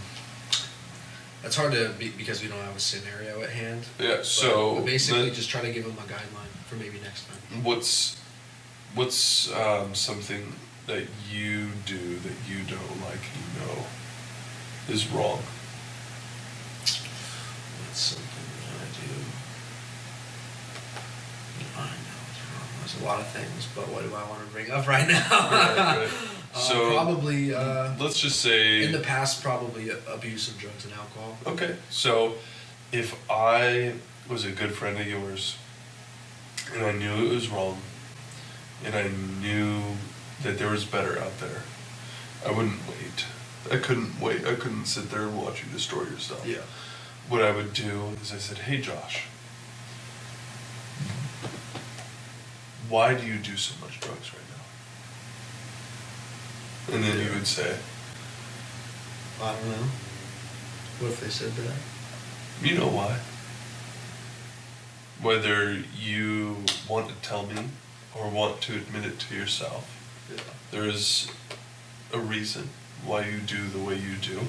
that's hard to be because we don't have a scenario at hand. Yeah. So but basically, just try to give them a guideline for maybe next time. What's something that you do that you don't like, is wrong? What's something that I do? I know it's wrong. There's a lot of things, but what do I want to bring up right now? Right. So probably. Let's just say in the past, probably abuse of drugs and alcohol. Okay, so if I was a good friend of yours, and I knew it was wrong, and I knew that there was better out there, I wouldn't wait. I couldn't wait. I couldn't sit there and watch you destroy yourself. Yeah. What I would do is I said, hey Josh, why do you do so much drugs right now? And then you would say, I don't know. What if they said that? You know why. Whether you want to tell me or want to admit it to yourself, there is a reason why you do the way you do.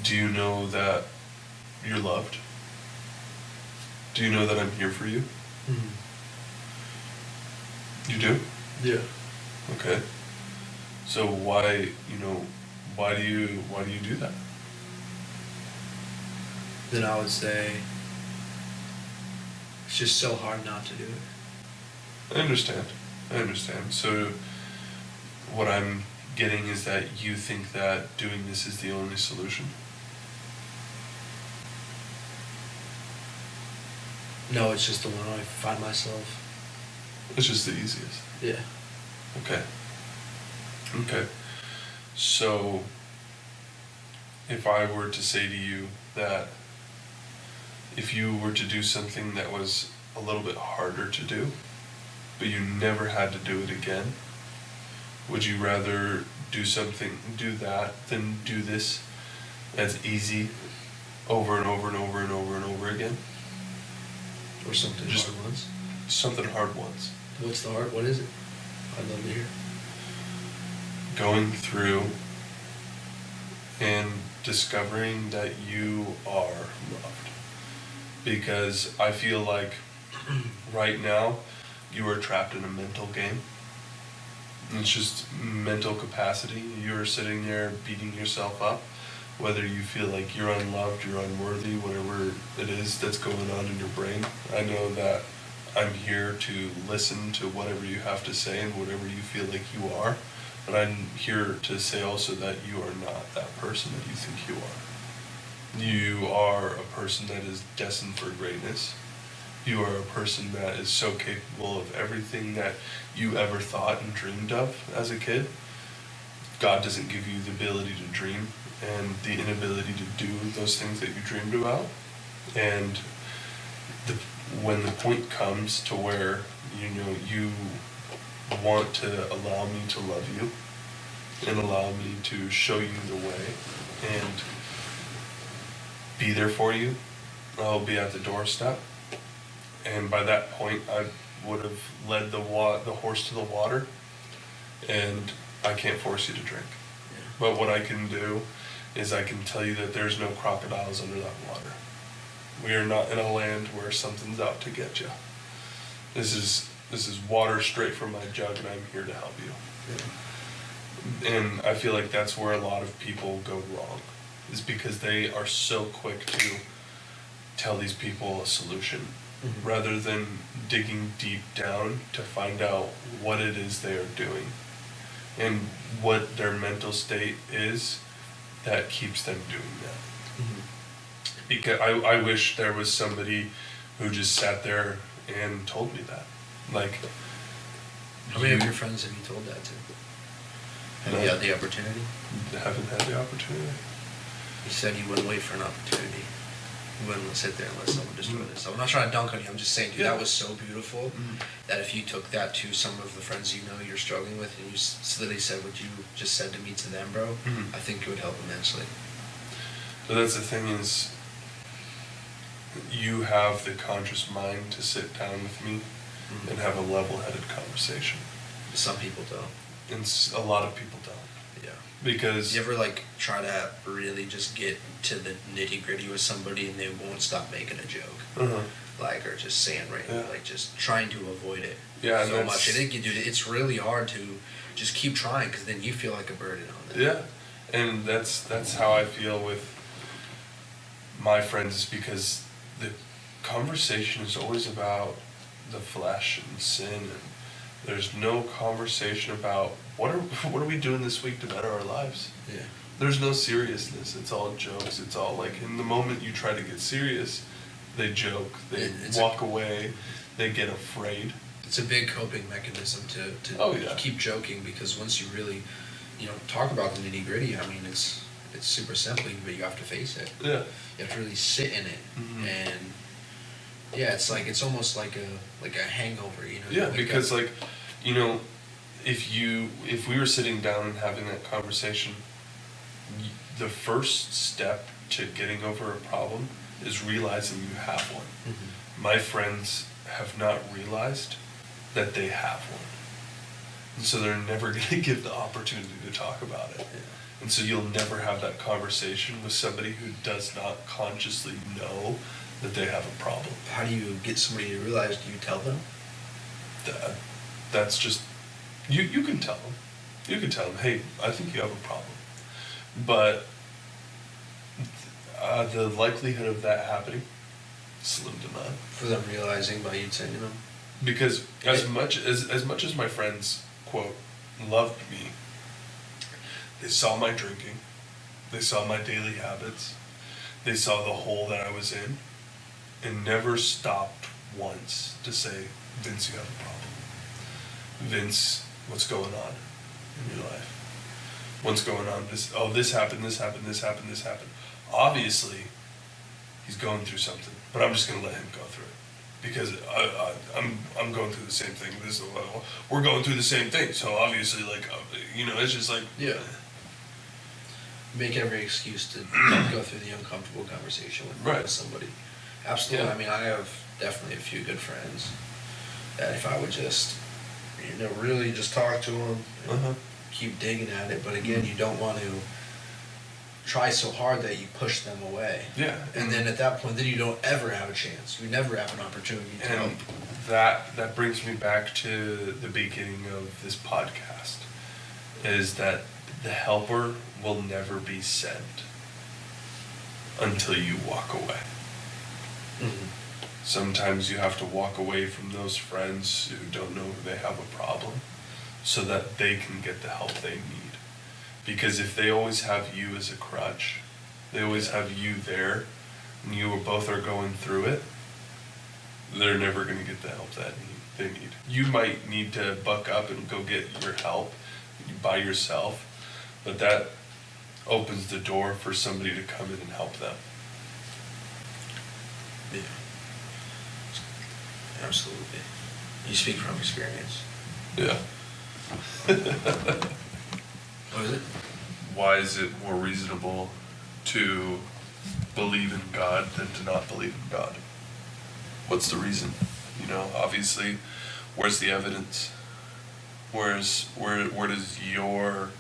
Do you know that you're loved? Do you know that I'm here for you? Mm-hmm. You do? Yeah. Okay. So why do you do that? Then I would say it's just so hard not to do it. I understand. So what I'm getting is that you think that doing this is the only solution? No, it's just the one I find myself. It's just the easiest. Yeah. Okay. So if I were to say to you that if you were to do something that was a little bit harder to do, but you never had to do it again, would you rather do that than do this as easy over and over and over and over and over again? Or something just hard once? Something hard once. What's the hard? What is it? I'd love to hear. Going through and discovering that you are loved. Because I feel like right now you are trapped in a mental game. It's just mental capacity. You're sitting there beating yourself up, whether you feel like you're unloved, you're unworthy, whatever it is that's going on in your brain. I know that I'm here to listen to whatever you have to say and whatever you feel like you are. But I'm here to say also that you are not that person that you think you are. You are a person that is destined for greatness. You are a person that is so capable of everything that you ever thought and dreamed of as a kid. God doesn't give you the ability to dream and the inability to do those things that you dreamed about. And when the point comes to where you want to allow me to love you and allow me to show you the way and be there for you, I'll be at the doorstep. And by that point, I would have led the horse to the water, and I can't force you to drink. Yeah. But what I can do is I can tell you that there's no crocodiles under that water. We are not in a land where something's out to get you. This is water straight from my jug, and I'm here to help you. Yeah. And I feel like that's where a lot of people go wrong, is because they are so quick to tell these people a solution, rather than digging deep down to find out what it is they are doing and what their mental state is that keeps them doing that. Because I wish there was somebody who just sat there and told me that. Like, how many of your friends have you told that to? Have you had the opportunity? Haven't had the opportunity. You said you wouldn't wait for an opportunity. You wouldn't sit there and let someone destroy this. I'm not trying to dunk on you. I'm just saying, dude, that was so beautiful that if you took that to some of the friends you know you're struggling with, and you literally said what you just said to me to them, bro, I think it would help immensely. But that's the thing is, you have the conscious mind to sit down with me and have a level-headed conversation. Some people don't. And a lot of people don't. Yeah. Because... You ever, try to really just get to the nitty-gritty with somebody and they won't stop making a joke? Or just saying just trying to avoid it so much. It's really hard to just keep trying, because then you feel like a burden on them. Yeah. And that's how I feel with my friends, is because the conversation is always about the flesh and sin, and there's no conversation about what are we doing this week to better our lives. Yeah. There's no seriousness. It's all jokes. It's all in the moment you try to get serious, they joke, they walk away, they get afraid. It's a big coping mechanism to keep joking, because once you really talk about the nitty gritty, I mean it's super simple, but you have to face it. Yeah. You have to really sit in it, and it's almost like a hangover, Yeah, because if we were sitting down and having that conversation, the first step to getting over a problem is realizing you have one. My friends have not realized that they have one, and so they're never going to give the opportunity to talk about it. Yeah. And so you'll never have that conversation with somebody who does not consciously know that they have a problem. How do you get somebody to realize? Do you tell them? That's just, you can tell them. You can tell them, hey, I think you have a problem. But the likelihood of that happening, slim to none. For them realizing by you saying them? Because as much as my friends, quote, loved me, they saw my drinking, they saw my daily habits, they saw the hole that I was in, and never stopped once to say, Vince, you have a problem. Vince, what's going on in your life? What's going on? This happened, this happened, this happened, this happened. Obviously, he's going through something, but I'm just going to let him go through it. Because I'm going through the same thing. We're going through the same thing, so obviously, it's just yeah. Make every excuse to go through the uncomfortable conversation with somebody. Absolutely. Yeah. I mean, I have definitely a few good friends that if I would just, really just talk to them, and keep digging at it. But again, you don't want to try so hard that you push them away. Yeah. And then at that point, then you don't ever have a chance. You never have an opportunity to help. That brings me back to the beginning of this podcast, is that the helper will never be sent until you walk away. Sometimes you have to walk away from those friends who don't know they have a problem so that they can get the help they need. Because if they always have you as a crutch, they always have you there, and you both are going through it, they're never going to get the help that they need. You might need to buck up and go get your help by yourself, but that opens the door for somebody to come in and help them. Yeah. Absolutely. You speak from experience. Yeah. What is it? Why is it more reasonable to believe in God than to not believe in God? What's the reason? Obviously, where's the evidence? Where does your...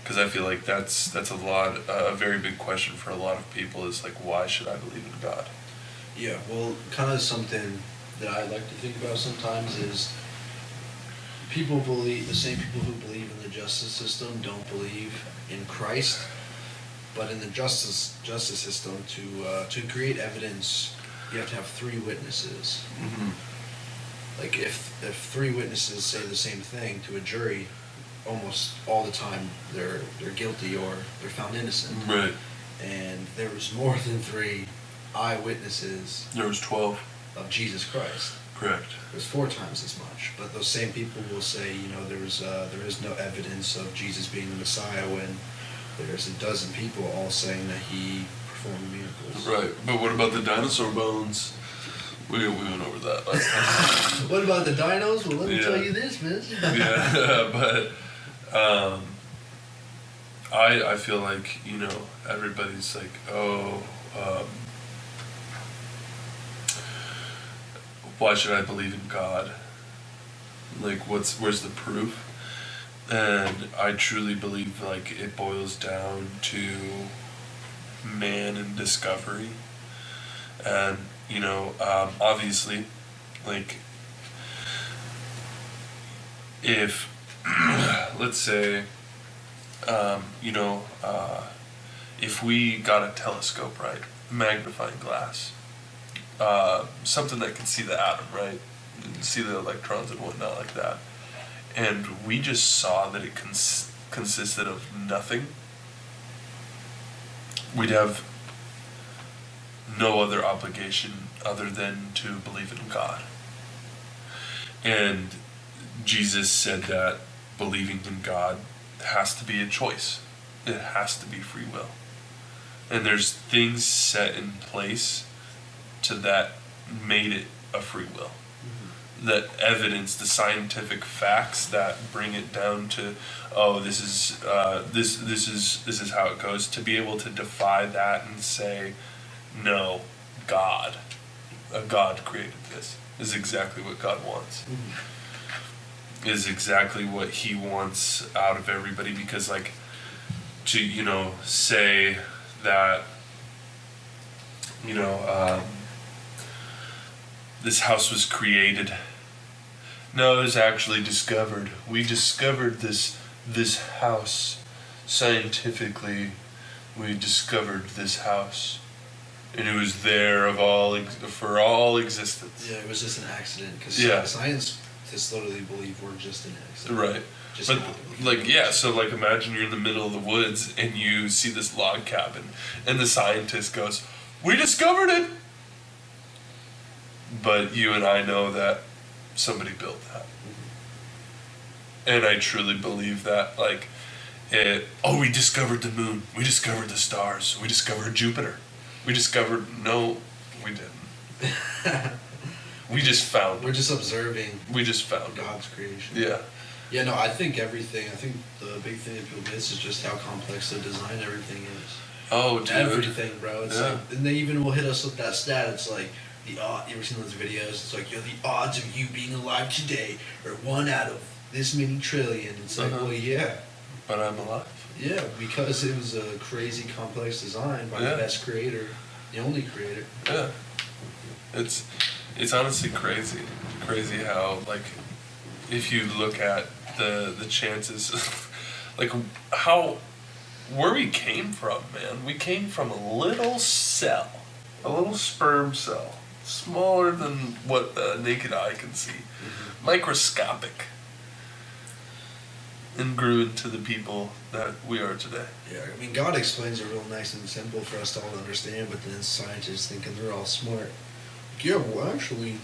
Because I feel like that's a very big question for a lot of people is like, why should I believe in God? Yeah, well, kind of something that I like to think about sometimes is the same people who believe in the justice system don't believe in Christ, but in the justice system, to create evidence, you have to have 3 witnesses. Mm-hmm. Like if 3 witnesses say the same thing to a jury, almost all the time they're guilty or they're found innocent. Right. And there was more than 3 eyewitnesses. There was 12. Of Jesus Christ. Correct. There's 4 times as much. But those same people will say, there is no evidence of Jesus being the Messiah when there's a dozen people all saying that he performed miracles. Right. But what about the dinosaur bones? We went over that last time. What about the dinos? Well, let me tell you this, miss. Yeah, but I feel like, everybody's like, why should I believe in God? Like, where's the proof? And I truly believe, like, it boils down to man and discovery. And, obviously, like, if, let's say, if we got a telescope, right, magnifying glass, something that can see the atom, right, see the electrons and whatnot like that, and we just saw that it consisted of nothing, we'd have no other obligation other than to believe in God. And Jesus said that believing in God has to be a choice. It has to be free will. And there's things set in place to that made it a free will. Mm-hmm. That evidence, the scientific facts that bring it down to, this is how it goes. To be able to defy that and say, no, God created this, is exactly what God wants. Mm-hmm. Is exactly what he wants out of everybody, because to say that this house was created. No, it was actually discovered. We discovered this house scientifically. We discovered this house, and it was there for all existence. Yeah, it was just an accident because science just literally believe we're just an accident. Right. So imagine you're in the middle of the woods and you see this log cabin, and the scientist goes, "We discovered it." But you and I know that somebody built that. Mm-hmm. And I truly believe that, we discovered the moon, we discovered the stars, we discovered Jupiter. No, we didn't. We just found it. We're just observing. We just found God's creation. Yeah. Yeah, no, I think the big thing that people miss is just how complex the design everything is. Oh, dude. Everything, bro. It's and they even will hit us with that stat. It's like, you ever seen those videos? It's like, the odds of you being alive today are 1 out of this many trillion. It's like, well, yeah. But I'm alive. Yeah, because it was a crazy complex design by the best creator, the only creator. Yeah. It's honestly crazy. Crazy how, if you look at the chances, where we came from, man. We came from a little cell, a little sperm cell, smaller than what the naked eye can see, microscopic, and grew into the people that we are today. Yeah, I mean, God explains it real nice and simple for us to all understand, but then scientists thinking they're all smart. Like, yeah, well, actually,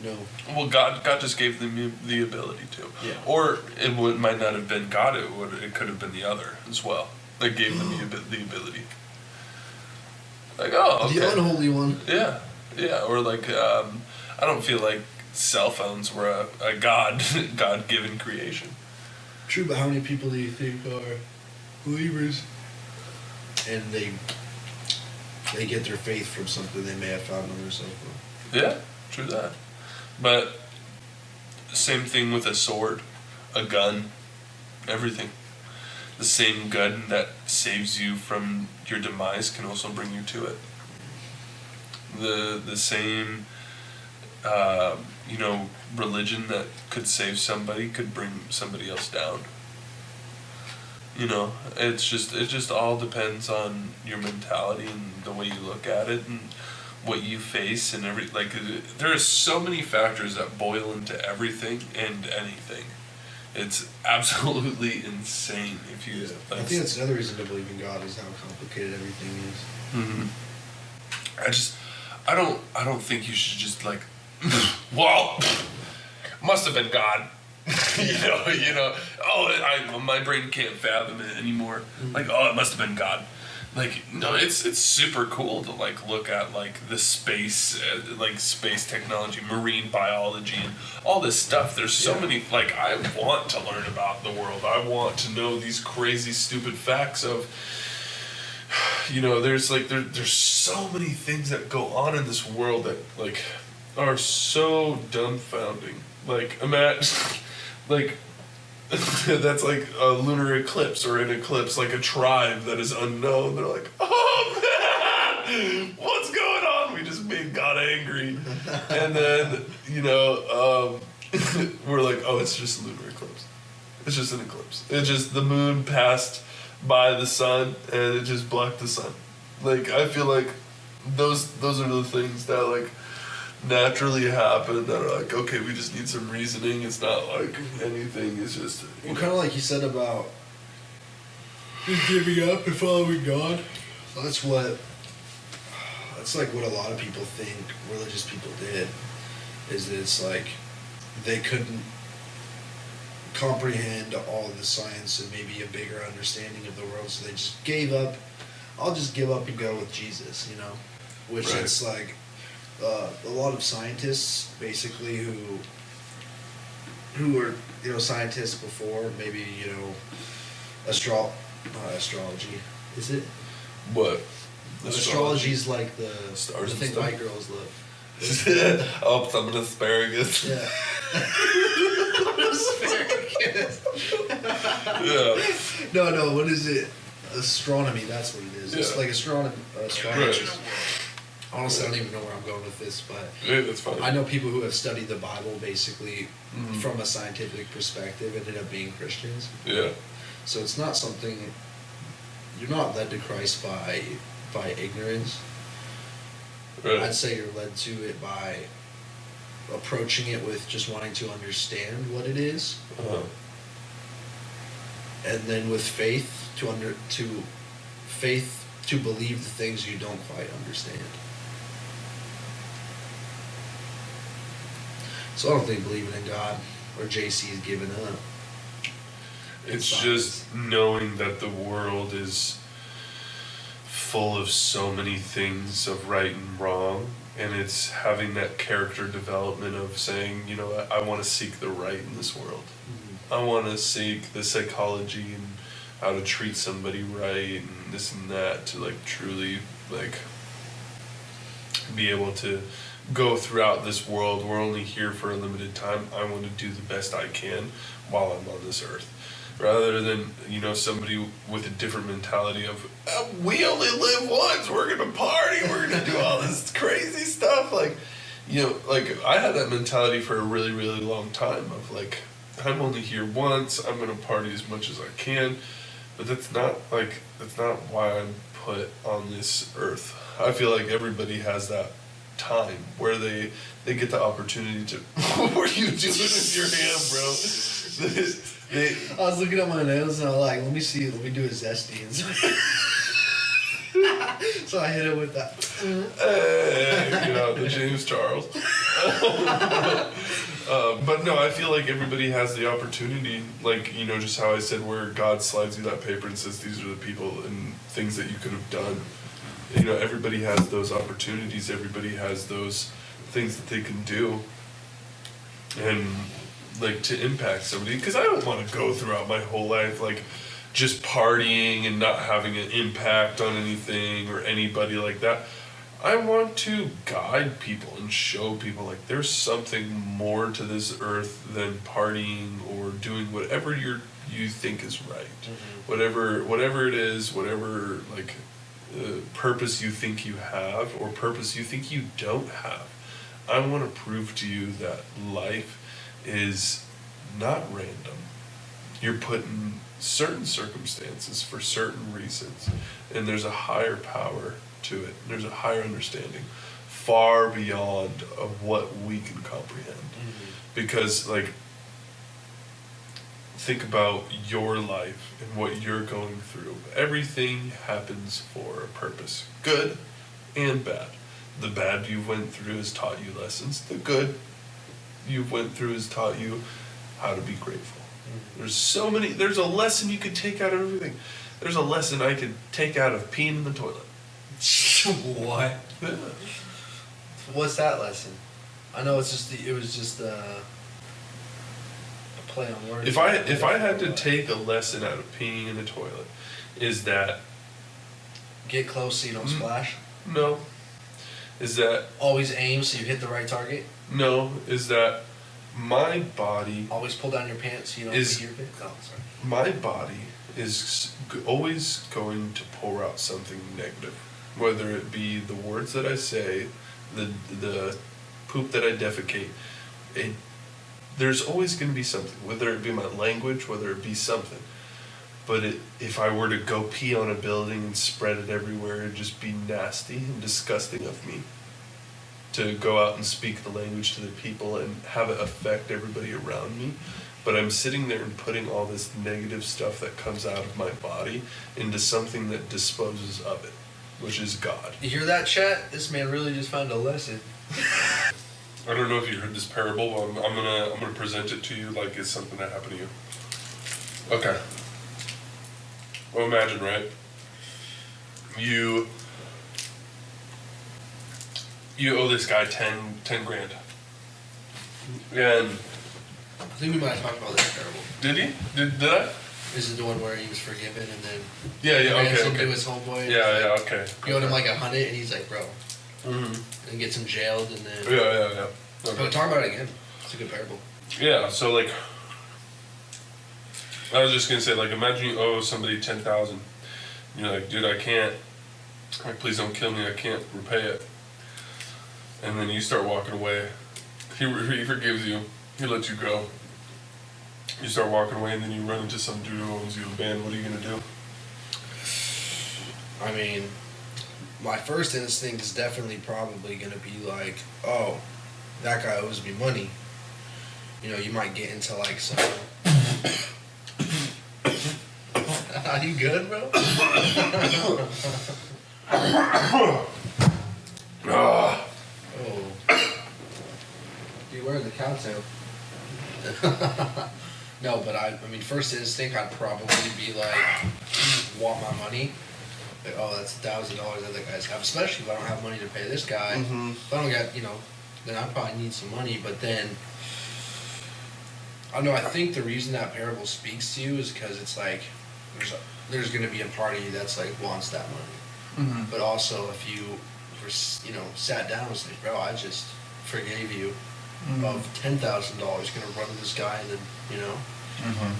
no. Well, God just gave them the ability to. Yeah. Or might not have been God. It could have been the other as well. That gave them the ability. Like, oh, okay. The unholy one. Yeah, yeah. Or like, I don't feel like cell phones were a God-given creation. True, but how many people do you think are believers and they get their faith from something they may have found on their cell phone? Yeah, true that. But same thing with a sword, a gun, everything. The same gun that saves you from your demise can also bring you to it. The same religion that could save somebody could bring somebody else down. It just all depends on your mentality and the way you look at it and what you face and there are so many factors that boil into everything and anything. It's absolutely insane if you. I think that's another reason to believe in God is how complicated everything is. I don't think you should just like, well, must have been God. My brain can't fathom it anymore. Like, oh, it must have been God. Like, no, it's super cool to like look at like the space, space technology, marine biology, and all this stuff. There's so many. Like, I want to learn about the world. I want to know these crazy, stupid facts of. There's so many things that go on in this world that like are so dumbfounding. Like, imagine, like. That's like a lunar eclipse or an eclipse, like a tribe that is unknown. They're like, oh man, what's going on? We just made God angry. And then, we're like, oh, it's just a lunar eclipse. It's just an eclipse. It's just the moon passed by the sun and it just blocked the sun. Like, I feel like those are the things that like naturally happen that are like, okay, we just need some reasoning. It's not like anything. It's just kind of like you said about just giving up and following God. That's like what a lot of people think religious people did, is that it's like they couldn't comprehend all the science and maybe a bigger understanding of the world, so they just gave up. I'll just give up and go with Jesus, which right. It's like a lot of scientists basically who were scientists before, maybe astrology, is it? What? Astrology is like the stars thing stuff? white girls love. Oh, some asparagus. Yeah. Asparagus. Yeah. No, what is it? Astronomy, that's what it is. It's like astrology. Right. Honestly, I don't even know where I'm going with this, but yeah, that's fine. I know people who have studied the Bible basically from a scientific perspective ended up being Christians. Yeah. So it's not something, you're not led to Christ by ignorance. Right. I'd say you're led to it by approaching it with just wanting to understand what it is, and then with faith to believe the things you don't quite understand. So I don't think believing in God or JC is giving up. It's just knowing that the world is full of so many things of right and wrong, and it's having that character development of saying, I want to seek the right in this world. Mm-hmm. I want to seek the psychology and how to treat somebody right and this and that to like truly like be able to go throughout this world. We're only here for a limited time. I want to do the best I can while I'm on this earth. Rather than, somebody with a different mentality of, we only live once, we're going to party, we're going to do all this crazy stuff. Like, I had that mentality for a really, really long time of like, I'm only here once, I'm going to party as much as I can. But that's not why I'm put on this earth. I feel like everybody has that time where they get the opportunity to. What are you doing with your hand, bro? I was looking at my nails and I was like, let me do a zesty. And so I hit it with that. The James Charles. But no, I feel like everybody has the opportunity, like, just how I said, where God slides you that paper and says, these are the people and things that you could have done. Everybody has those opportunities. Everybody has those things that they can do. And, like, to impact somebody. Because I don't want to go throughout my whole life, like, just partying and not having an impact on anything or anybody like that. I want to guide people and show people, like, there's something more to this earth than partying or doing whatever you think is right. Mm-hmm. Whatever it is, whatever, like, purpose you think you have or purpose you think you don't have. I want to prove to you that life is not random. You're put in certain circumstances for certain reasons, and there's a higher power to it. There's a higher understanding far beyond of what we can comprehend. Mm-hmm. Because, like, think about your life and what you're going through. Everything happens for a purpose, good and bad. The bad you went through has taught you lessons. The good you went through has taught you how to be grateful. Mm-hmm. There's a lesson you could take out of everything. There's a lesson I could take out of peeing in the toilet. What? Yeah. What's that lesson? I know it was just a play on words. If I had to take a lesson out of peeing in the toilet, is that get close so you don't splash? No. Is that always aim so you hit the right target? No. Is that my body always pull down your pants so you don't pee your pants? Oh, sorry. My body is always going to pour out something negative, whether it be the words that I say, the poop that I defecate. There's always going to be something, whether it be my language, whether it be something. But if I were to go pee on a building and spread it everywhere, it'd just be nasty and disgusting of me to go out and speak the language to the people and have it affect everybody around me. But I'm sitting there and putting all this negative stuff that comes out of my body into something that disposes of it, which is God. You hear that, chat? This man really just found a lesson. I don't know if you heard this parable, but I'm gonna present it to you like it's something that happened to you. Okay. Well, imagine, right? You owe this guy 10 grand. And I think we might have talked about this parable. Did he? Did I? This is the one where he was forgiven and then okay. to his homeboy. Okay. He owed him like 100 and he's like, bro. Mm-hmm. And gets him jailed and then. Yeah. Okay. But talk about it again. It's a good parable. Yeah. So like, I was just gonna say, like, imagine you owe somebody 10,000. You're like, dude, I can't. Like, please don't kill me. I can't repay it. And then you start walking away. He forgives you. He lets you go. You start walking away, and then you run into some dude who owes you a band. What are you gonna do? I mean, my first instinct is definitely probably gonna be like, oh, that guy owes me money. You know, you might get into like some. Are you good, bro? Oh. You wearing the cowtail? No, but I mean, first instinct, I'd probably be like, want my money. Like, oh, that's $1,000 that the guys have. Especially if I don't have money to pay this guy. Mm-hmm. If I don't get, then I probably need some money. But then, I don't know. I think the reason that parable speaks to you is because it's like there's going to be a party that's like wants that money. Mm-hmm. But also, if you were, sat down and was like, bro, I just forgave you. Mm-hmm. Of $10,000, gonna run to this guy and then mm-hmm.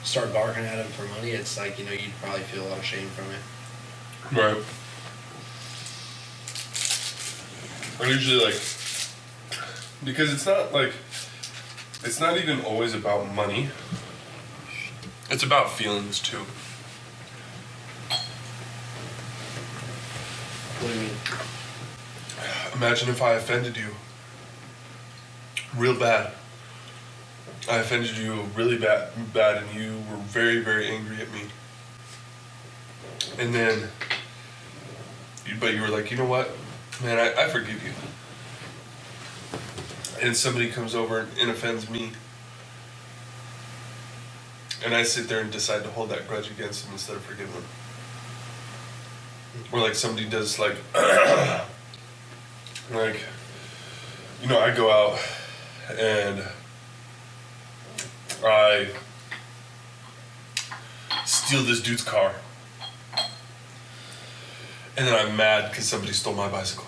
start bargaining at him for money. It's like you'd probably feel a lot of shame from it. Right. I usually like because it's not even always about money. It's about feelings too. What do you mean? Imagine if I offended you real bad. I offended you really bad, and you were very, very angry at me. And then, but you were like, you know what, man, I forgive you. And somebody comes over and offends me. And I sit there and decide to hold that grudge against them instead of forgiving them. Or like somebody does like, like, you know, I go out and I steal this dude's car. And then I'm mad because somebody stole my bicycle.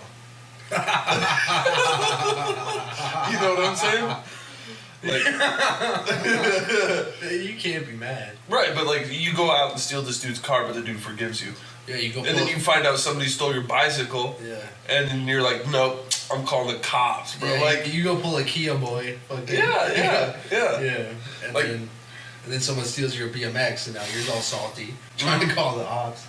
You know what I'm saying? Like, you can't be mad. Right, but like you go out and steal this dude's car, but the dude forgives you. Yeah, you go. And then you find out somebody stole your bicycle. Yeah. And then you're like, nope, I'm calling the cops, bro. Yeah, like you go pull a Kia boy. Fucking, yeah. Yeah. And like, then someone steals your BMX, and now you're all salty, trying to call the ops,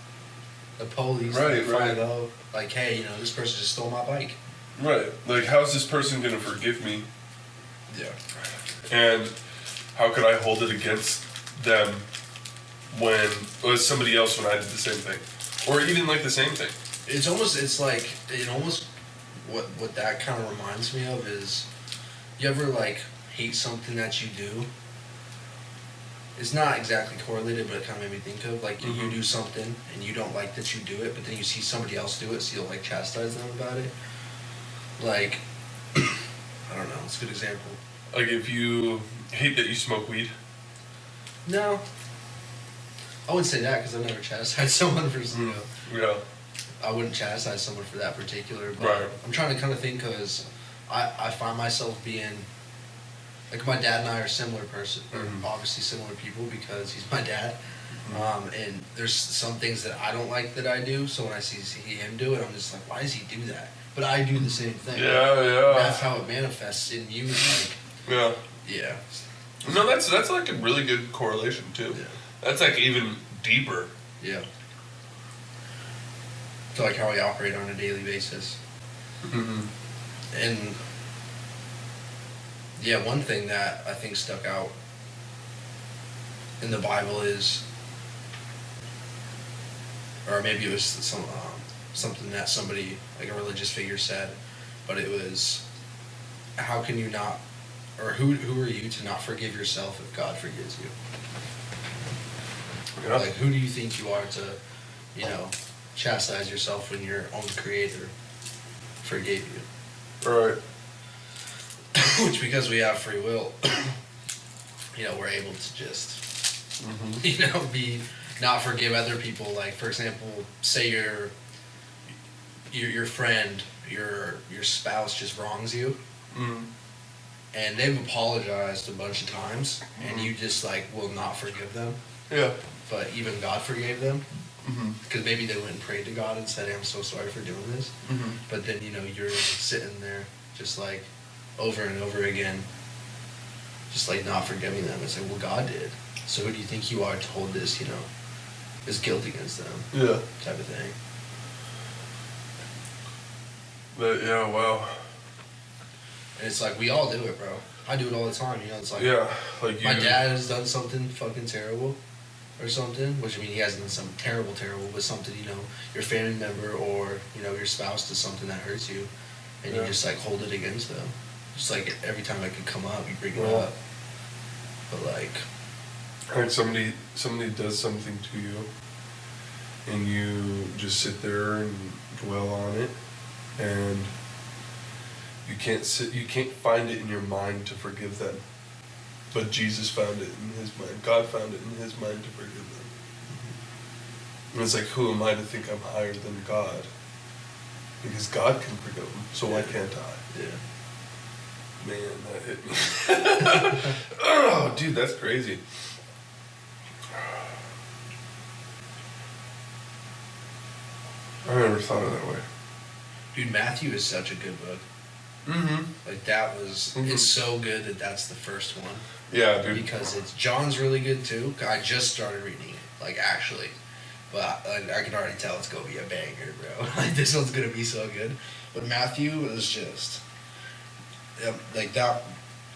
the police. Right, find out, like, hey, you know, this person just stole my bike. right. Like, how's this person gonna forgive me? Yeah. And how could I hold it against them when it was somebody else when I did the same thing, or even like the same thing? It's like what that kind of reminds me of is, you ever like hate something that you do? It's not exactly correlated, but it kind of made me think of like you do something and you don't like that you do it, but then you see somebody else do it, so you'll like chastise them about it. Like, I don't know, it's a good example. Like if you hate that you smoke weed. No, I wouldn't say that because I've never chastised someone for Yeah. I wouldn't chastise someone for that particular. But Right. I'm trying to kind of think because I find myself being like, my dad and I are similar obviously similar people because he's my dad. And there's some things that I don't like that I do, so when I see him do it, I'm just like, why does he do that? But I do the same thing. Yeah. That's how it manifests in you. Like, yeah. No, that's like a really good correlation too. Yeah. That's like even deeper. Yeah. To like how we operate on a daily basis. And yeah, one thing that I think stuck out in the Bible is, or maybe it was something that somebody, like a religious figure, said, but it was, how can you not, or who are you to not forgive yourself if God forgives you? Yeah. Like, who do you think you are to, you know, chastise yourself when your own Creator forgave you? Right. Which, because we have free will, you know, we're able to just, you know, not forgive other people. Like, for example, say your friend, your spouse just wrongs you, and they've apologized a bunch of times, and you just like will not forgive them. Yeah. But even God forgave them, because maybe they went and prayed to God and said, hey, I'm so sorry for doing this. But then, you know, you're sitting there just like over and over again, just like not forgiving them. It's like, well, God did. So who do you think you are to hold this, you know, this guilt against them? Yeah. Type of thing. But yeah, wow. And it's like, we all do it, bro. I do it all the time, you know. It's like, like my dad has done something fucking terrible or something, which, I mean, he hasn't done something terrible, but something, you know, your family member or, you know, your spouse does something that hurts you, and you just like hold it against them. Just like every time it could come up, you bring it up. But like somebody does something to you, and you just sit there and dwell on it, and you can't find it in your mind to forgive them. But Jesus found it in his mind. God found it in his mind to forgive them. And it's like, who am I to think I'm higher than God? Because God can forgive them, so why can't I? Yeah. Man, that hit me. Oh, dude, that's crazy. I never thought of it that way. Dude, Matthew is such a good book. Like, that was, it's so good that that's the first one. Yeah, dude. Because John's really good too. I just started reading it, like, actually. but I can already tell it's gonna be a banger, bro. Like this one's gonna be so good. But Matthew is just like that.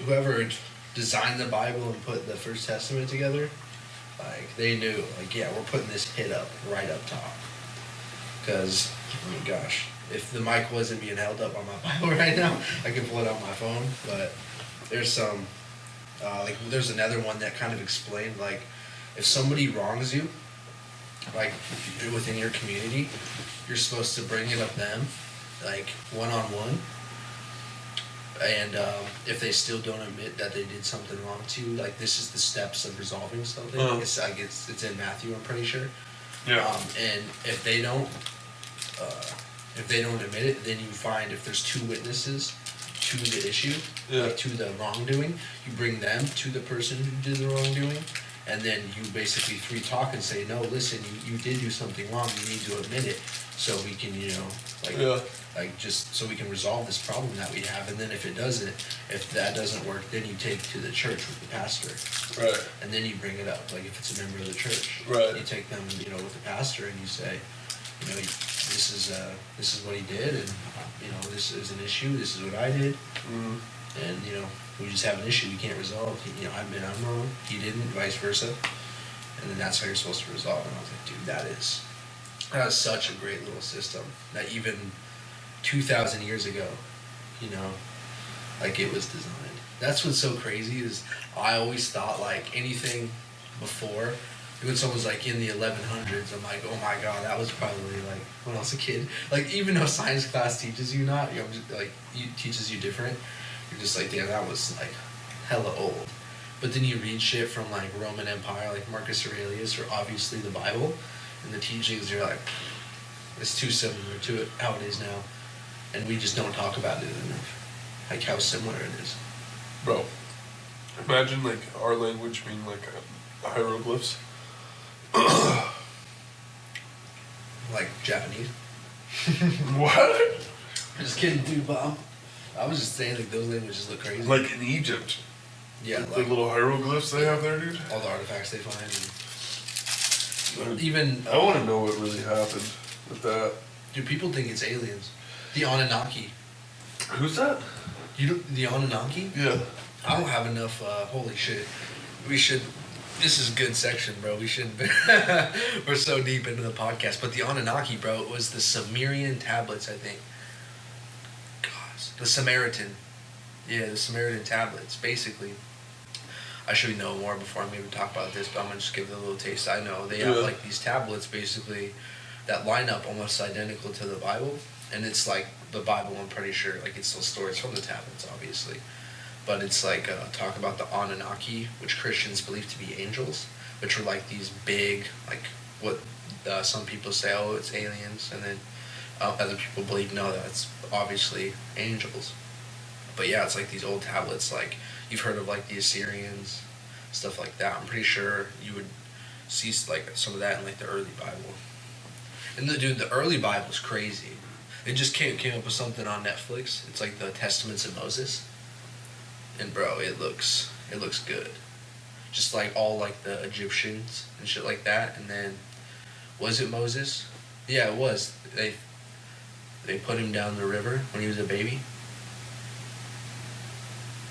Whoever designed the Bible and put the First Testament together, like they knew, like yeah, we're putting this hit up right up top. Because oh my gosh, if the mic wasn't being held up on my Bible right now, I could pull it on my phone. But there's some like there's another one that kind of explained like if somebody wrongs you, like within your community, you're supposed to bring it up them, like one-on-one. And if they still don't admit that they did something wrong to you, like this is the steps of resolving something. It's in Matthew, I'm pretty sure. Yeah. And if they don't admit it, then you find if there's two witnesses to the issue, like to the wrongdoing, you bring them to the person who did the wrongdoing, and then you basically three talk and say, no, listen, you did do something wrong. You need to admit it, so we can, like just so we can resolve this problem that we have. And then if that doesn't work, then you take to the church with the pastor, Right. and then you bring it up. Like if it's a member of the church, Right. You take them, with the pastor, and you say, this is what he did, and this is an issue. This is what I did, and we just have an issue we can't resolve. I'm wrong. He didn't, vice versa, and then that's how you're supposed to resolve. And I was like, dude, that is such a great little system that even 2,000 years ago, like it was designed. That's what's so crazy is I always thought like anything before, when someone's like in the 1100s, I'm like, oh my god, that was probably like when I was a kid. Like even though science class teaches you not, teaches you different. You're just like, damn, that was like hella old. But then you read shit from like Roman Empire, like Marcus Aurelius, or obviously the Bible, and the teachings are like, it's too similar to it how it is now, and we just don't talk about it enough, like how similar it is. Bro, imagine like our language being like hieroglyphs. Like Japanese. What? I'm just kidding, dude, but I was just saying like those languages look crazy. Like in Egypt. Yeah, the little hieroglyphs they have there, dude. All the artifacts they find. And even I want to know what really happened with that. Dude, people think it's aliens. The Anunnaki. Who's that? The Anunnaki? Yeah. I don't have enough. Holy shit. We should. This is a good section, bro. We shouldn't. We're so deep into the podcast. But the Anunnaki, bro, it was the Sumerian tablets, I think. Gosh. The Samaritan. Yeah, the Samaritan tablets. Basically, I should know more before I'm even talk about this, but I'm going to just give it a little taste. I know. They have like these tablets, basically, that line up almost identical to the Bible. And it's like the Bible, I'm pretty sure. Like, it still stores from the tablets, obviously. But it's like talk about the Anunnaki, which Christians believe to be angels, which are like these big, like what some people say, oh, it's aliens, and then other people believe no, that's obviously angels. But yeah, it's like these old tablets, like you've heard of like the Assyrians, stuff like that. I'm pretty sure you would see like some of that in like the early Bible. And the early Bible's crazy. They just came up with something on Netflix. It's like the Testaments of Moses. And bro, it looks good. Just like all like the Egyptians and shit like that. And then, was it Moses? Yeah, it was. They put him down the river when he was a baby.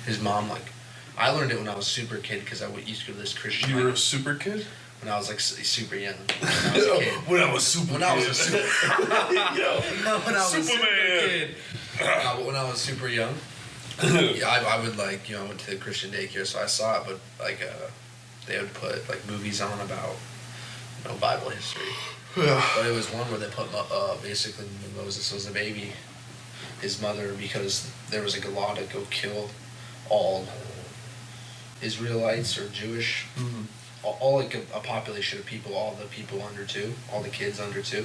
His mom, like, I learned it when I was super kid because I used to go to this Christian. You were a super kid? When I was like super young. When I was a kid. When I was super When I was a super. When I was a super kid. When I was super young. Yeah, I would like, I went to the Christian daycare, so I saw it, but like, they would put like movies on about, Bible history. Yeah. But it was one where they put, basically when Moses was a baby, his mother, because there was like a law to go kill all Israelites or Jewish, all like a population of people, all the people under 2, all the kids under 2.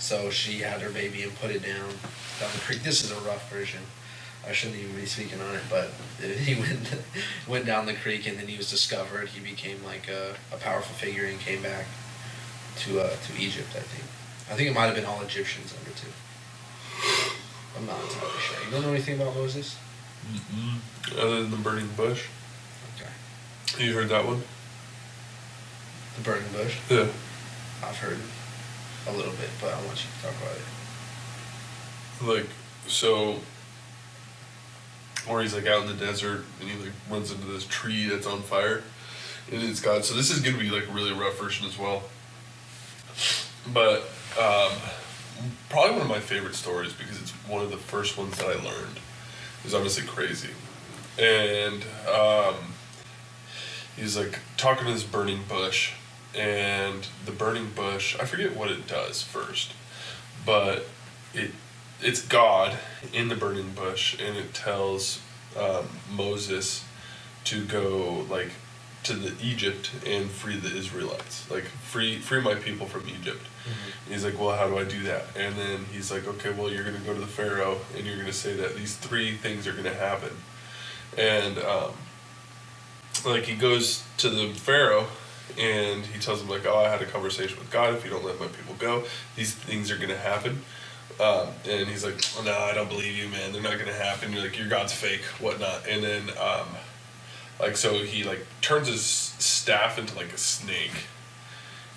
So she had her baby and put it down the creek. This is a rough version. I shouldn't even be speaking on it, but he went down the creek, and then he was discovered. He became like a powerful figure and came back to Egypt, I think. I think it might have been all Egyptians under 2. I'm not entirely sure. You don't know anything about Moses? Other than the burning bush. Okay. You heard that one? The burning bush? Yeah. I've heard. a little bit, but I want you to talk about it. Like, so, or he's like out in the desert and he like runs into this tree that's on fire, and it's God. So this is gonna be like a really rough version as well. But probably one of my favorite stories because it's one of the first ones that I learned. It's honestly crazy, and he's like talking to this burning bush, and the burning bush, I forget what it does first, but it's God in the burning bush, and it tells Moses to go like to the Egypt and free the Israelites, like free my people from Egypt. Mm-hmm. He's like, well, how do I do that? And then he's like, okay, well, you're gonna go to the Pharaoh and you're gonna say that these 3 things are gonna happen. And like he goes to the Pharaoh and he tells him like, oh, I had a conversation with God. If you don't let my people go, these things are gonna happen. And he's like, oh, no, I don't believe you, man. They're not gonna happen. You're like, your God's fake, whatnot. And then like, so he like turns his staff into like a snake,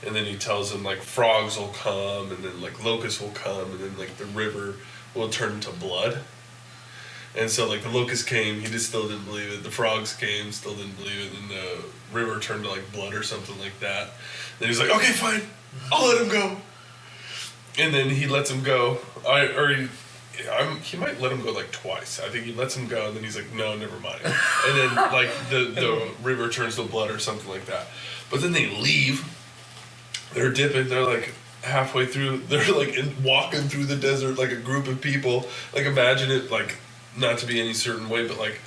and then he tells him like frogs will come, and then like locusts will come, and then like the river will turn into blood. And so like the locusts came, he just still didn't believe it. The frogs came, still didn't believe it. And the river turned to like blood or something like that. Then he's like, okay, fine, I'll let him go. And then he lets him go. He might let him go like twice. I think he lets him go, and then he's like, no, never mind. And then like the river turns to blood or something like that. But then they leave. They're dipping. They're like halfway through. They're like walking through the desert like a group of people. Like imagine it like not to be any certain way, but like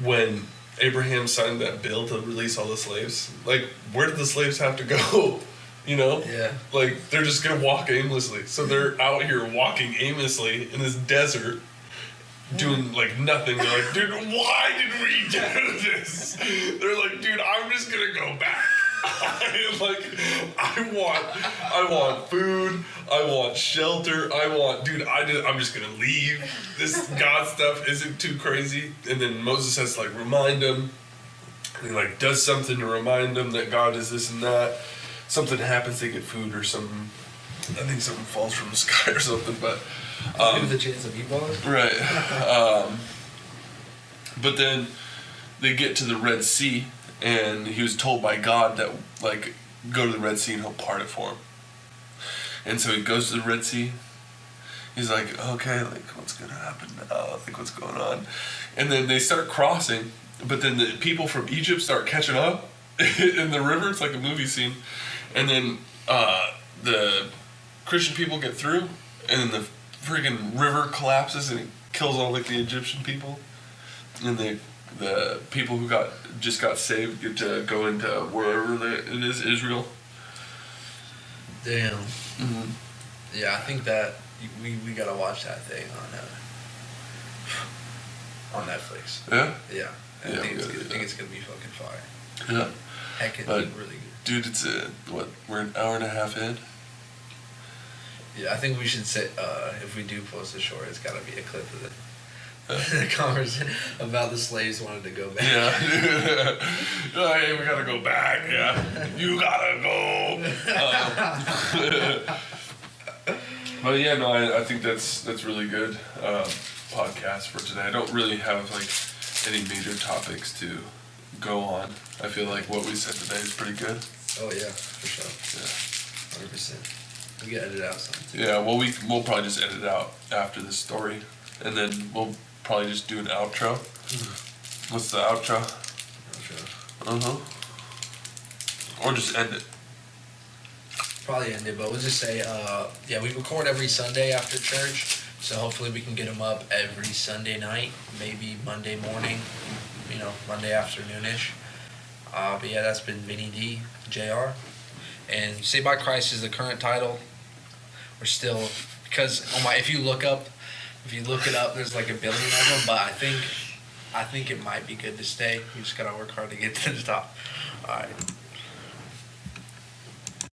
when Abraham signed that bill to release all the slaves. Like where did the slaves have to go? You know? Yeah. Like, they're just gonna walk aimlessly. So they're out here walking aimlessly in this desert, doing, like, nothing. They're like, dude, why did we do this? They're like, dude, I'm just gonna go back. I want food. I want shelter. I'm just gonna leave. This God stuff isn't too crazy. And then Moses has to, like, remind them. And he, like, does something to remind them that God is this and that. Something happens, they get food or something. I think something falls from the sky or something, but... Maybe the chance of meatballs? Right. But then they get to the Red Sea, and he was told by God that, like, go to the Red Sea and he'll part it for him. And so he goes to the Red Sea. He's like, okay, like, what's going to happen now? Like, what's going on? And then they start crossing, but then the people from Egypt start catching up in the river. It's like a movie scene. And then the Christian people get through, and then the freaking river collapses and it kills all like the Egyptian people. And the people who just got saved get to go into wherever it is, Israel. Damn. Mm-hmm. Yeah, I think that we gotta watch that thing on Netflix. Yeah? Yeah. I think it's gonna be fucking fire. Yeah. Heck, it's really good. Dude, it's we're an hour and a half in. Yeah, I think we should say if we do post a short, it's gotta be a clip of the conversation about the slaves wanted to go back. Yeah. Hey, we gotta go back. Yeah. You gotta go. But yeah, no, I think that's really good podcast for today. I don't really have like any major topics to go on. I feel like what we said today is pretty good. Oh yeah, for sure. Yeah. 100%. We gotta edit out something. Yeah, well we'll probably just edit it out after this story, and then we'll probably just do an outro. Mm-hmm. What's the outro? Or just end it. Probably end it, but we'll just say, yeah, we record every Sunday after church, so hopefully we can get them up every Sunday night, maybe Monday morning, Monday afternoonish. But yeah, that's been Vinny D, JR. And Saved by Christ is the current title. We're still, because if you look it up, there's like 1 billion of them, but I think it might be good to stay. You just gotta work hard to get to the top. Alright.